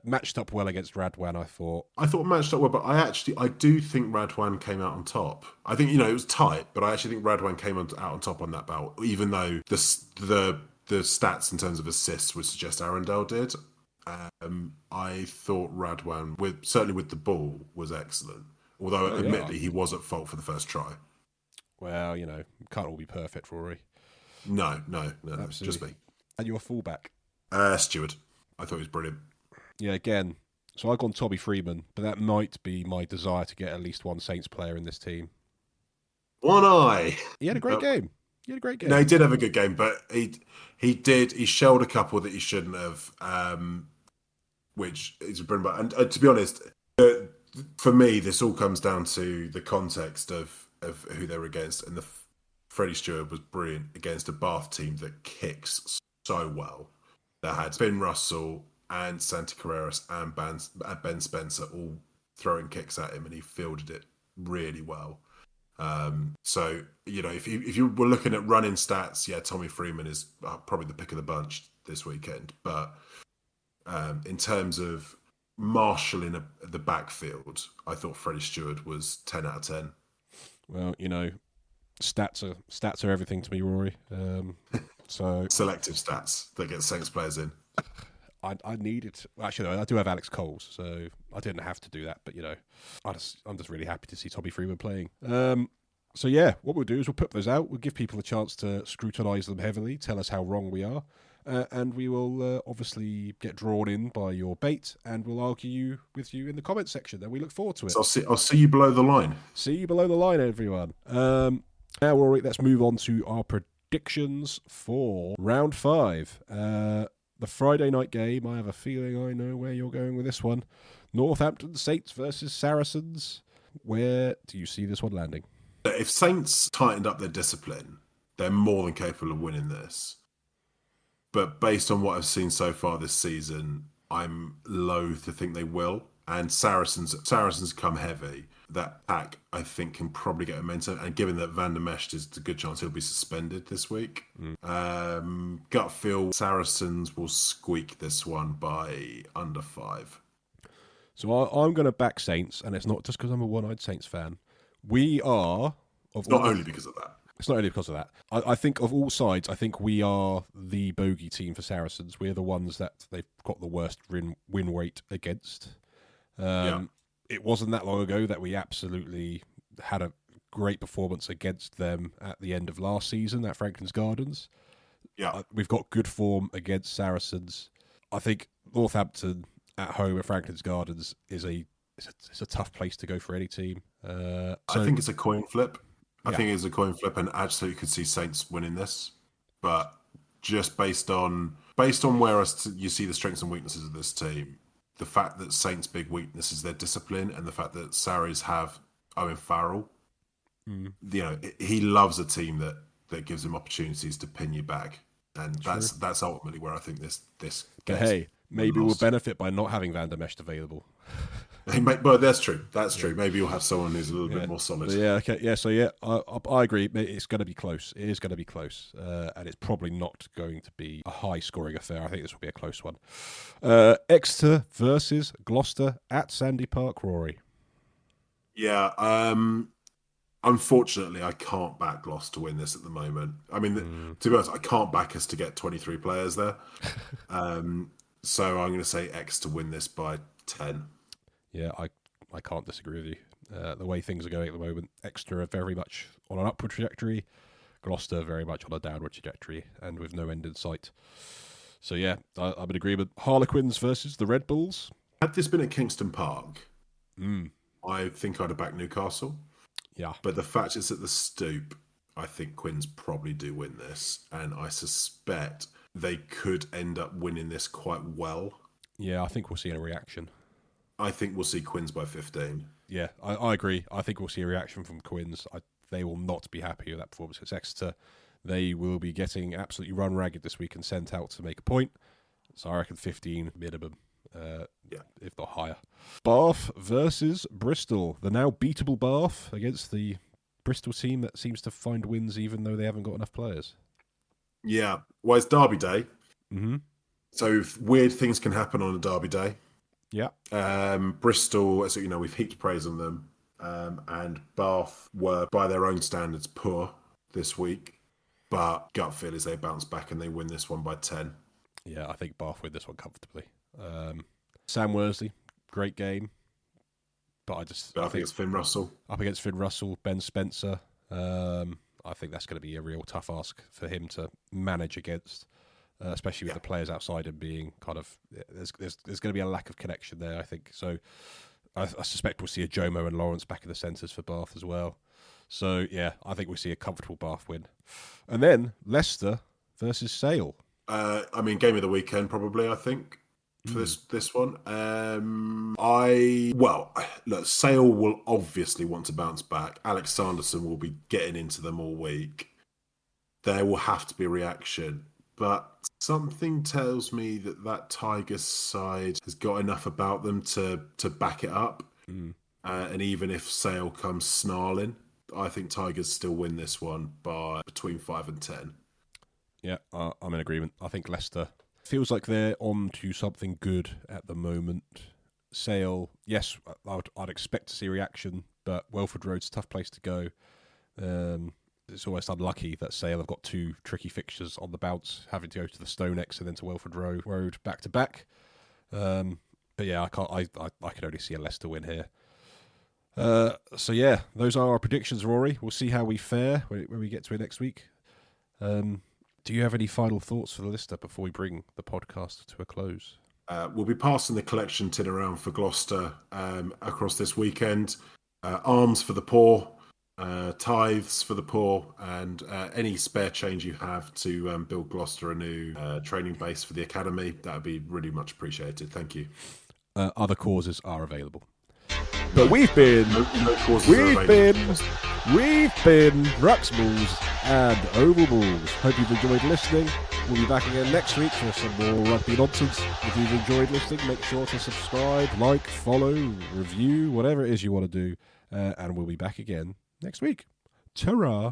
Matched up well against Radwan, I thought. I thought matched up well, but I do think Radwan came out on top. I think, it was tight, but I actually think Radwan came out on top on that bout, even though the stats in terms of assists would suggest Arundel did. I thought Radwan, certainly with the ball, was excellent. Although, admittedly, he was at fault for the first try. Well, can't all be perfect, Rory. No, Absolutely. Just me. And your fullback? Stewart. I thought he was brilliant. Yeah, again. So I've gone Tommy Freeman, but that might be my desire to get at least one Saints player in this team. One eye. He had a great game. No, he did have a good game, but he shelled a couple that he shouldn't have, which is brilliant. And to be honest, for me, this all comes down to the context of who they were against. And Freddie Stewart was brilliant against a Bath team that kicks so well. That had Ben Russell and Santi Carreras and Ben Spencer all throwing kicks at him, and he fielded it really well. So, if you were looking at running stats, yeah, Tommy Freeman is probably the pick of the bunch this weekend. But in terms of marshalling the backfield, I thought Freddie Stewart was 10 out of 10. Well, stats are everything to me, Rory. So selective stats that get Saints players in. I needed to, actually, I do have Alex Coles, so I didn't have to do that. But I'm just really happy to see Tommy Freeman playing. So yeah, what we'll do is we'll put those out. We'll give people a chance to scrutinise them heavily, tell us how wrong we are, and we will obviously get drawn in by your bait, and we'll argue with you in the comments section. And we look forward to it. So I'll see you below the line. See you below the line, everyone. Now, Rory, let's move on to our predictions for round 5. The Friday night game, I have a feeling I know where you're going with this one. Northampton Saints versus Saracens. Where do you see this one landing? If Saints tightened up their discipline, they're more than capable of winning this. But based on what I've seen so far this season, I'm loath to think they will. And Saracens come heavy. That pack, I think, can probably get momentum. And given that Van der Mescht is a good chance he'll be suspended this week, gut feel Saracens will squeak this one by under 5. So I'm going to back Saints, and it's not just because I'm a one-eyed Saints fan. We are... It's not only because of that. It's not only because of that. I think of all sides, I think we are the bogey team for Saracens. We're the ones that they've got the worst win rate against. It wasn't that long ago that we absolutely had a great performance against them at the end of last season at Franklin's Gardens. Yeah, we've got good form against Saracens. I think Northampton at home at Franklin's Gardens is a tough place to go for any team. I think it's a coin flip. I think it's a coin flip, and absolutely could see Saints winning this. But just based on where you see the strengths and weaknesses of this team, the fact that Saints' big weakness is their discipline, and the fact that Sarries have Owen Farrell, he loves a team that gives him opportunities to pin you back, and that's ultimately where I think this. But hey, maybe we'll benefit by not having Van der Mescht available. But that's true. That's true. Maybe you'll have someone who's a little bit more solid. Yeah. Okay. Yeah. So yeah, I agree. It's going to be close. It is going to be close, and it's probably not going to be a high-scoring affair. I think this will be a close one. Exeter versus Gloucester at Sandy Park, Rory. Yeah. Unfortunately, I can't back Gloucester to win this at the moment. I mean, to be honest, I can't back us to get 23 players there. So I'm going to say Exeter win this by 10. Yeah, I can't disagree with you. The way things are going at the moment, Exeter are very much on an upward trajectory, Gloucester very much on a downward trajectory, and with no end in sight. So yeah, I'm in agreement. Harlequins versus the Red Bulls. Had this been at Kingston Park, I think I'd have backed Newcastle. Yeah. But the fact it's at the Stoop, I think Quins probably do win this, and I suspect they could end up winning this quite well. Yeah, I think we'll see a reaction. I think we'll see Quins by 15. Yeah, I agree. I think we'll see a reaction from Quins. They will not be happy with that performance against Exeter. They will be getting absolutely run ragged this week and sent out to make a point. So I reckon 15 minimum, if not higher. Bath versus Bristol. The now beatable Bath against the Bristol team that seems to find wins even though they haven't got enough players. Yeah. Well, it's Derby Day. Mm-hmm. So weird things can happen on a derby day. Yeah. Bristol, as you know, we've heaped praise on them. And Bath were, by their own standards, poor this week. But gut feel is they bounce back and they win this one by 10. Yeah, I think Bath win this one comfortably. Sam Worsley, great game. But I think it's Finn Russell. Up against Finn Russell, Ben Spencer. I think that's going to be a real tough ask for him to manage against, especially with the players outside him being kind of... There's going to be a lack of connection there, I think. So I suspect we'll see a Jomo and Lawrence back in the centres for Bath as well. So, yeah, I think we'll see a comfortable Bath win. And then Leicester versus Sale. Game of the weekend, probably, I think, for this one. Look, Sale will obviously want to bounce back. Alex Sanderson will be getting into them all week. There will have to be a reaction. But something tells me that Tigers side has got enough about them to back it up. And even if Sale comes snarling, I think Tigers still win this one by between 5 and 10. Yeah, I'm in agreement. I think Leicester feels like they're on to something good at the moment. Sale, yes, I'd expect to see a reaction, but Welford Road's a tough place to go. It's almost unlucky that Sale have got two tricky fixtures on the bounce, having to go to the Stonex and then to Welford Road back to back. But yeah, I can only see a Leicester win here. So yeah, those are our predictions, Rory. We'll see how we fare when we get to it next week. Do you have any final thoughts for the Leicester before we bring the podcast to a close? We'll be passing the collection tin around for Gloucester across this weekend. Arms for the poor, tithes for the poor, and any spare change you have to build Gloucester a new training base for the academy. That would be really much appreciated. Thank you. Other causes are available. But we've been Ruxballs and Oval Balls. Hope you've enjoyed listening. We'll be back again next week for some more rugby nonsense. If you've enjoyed listening, make sure to subscribe, like, follow, review, whatever it is you want to do. And we'll be back again next week. Ta-ra!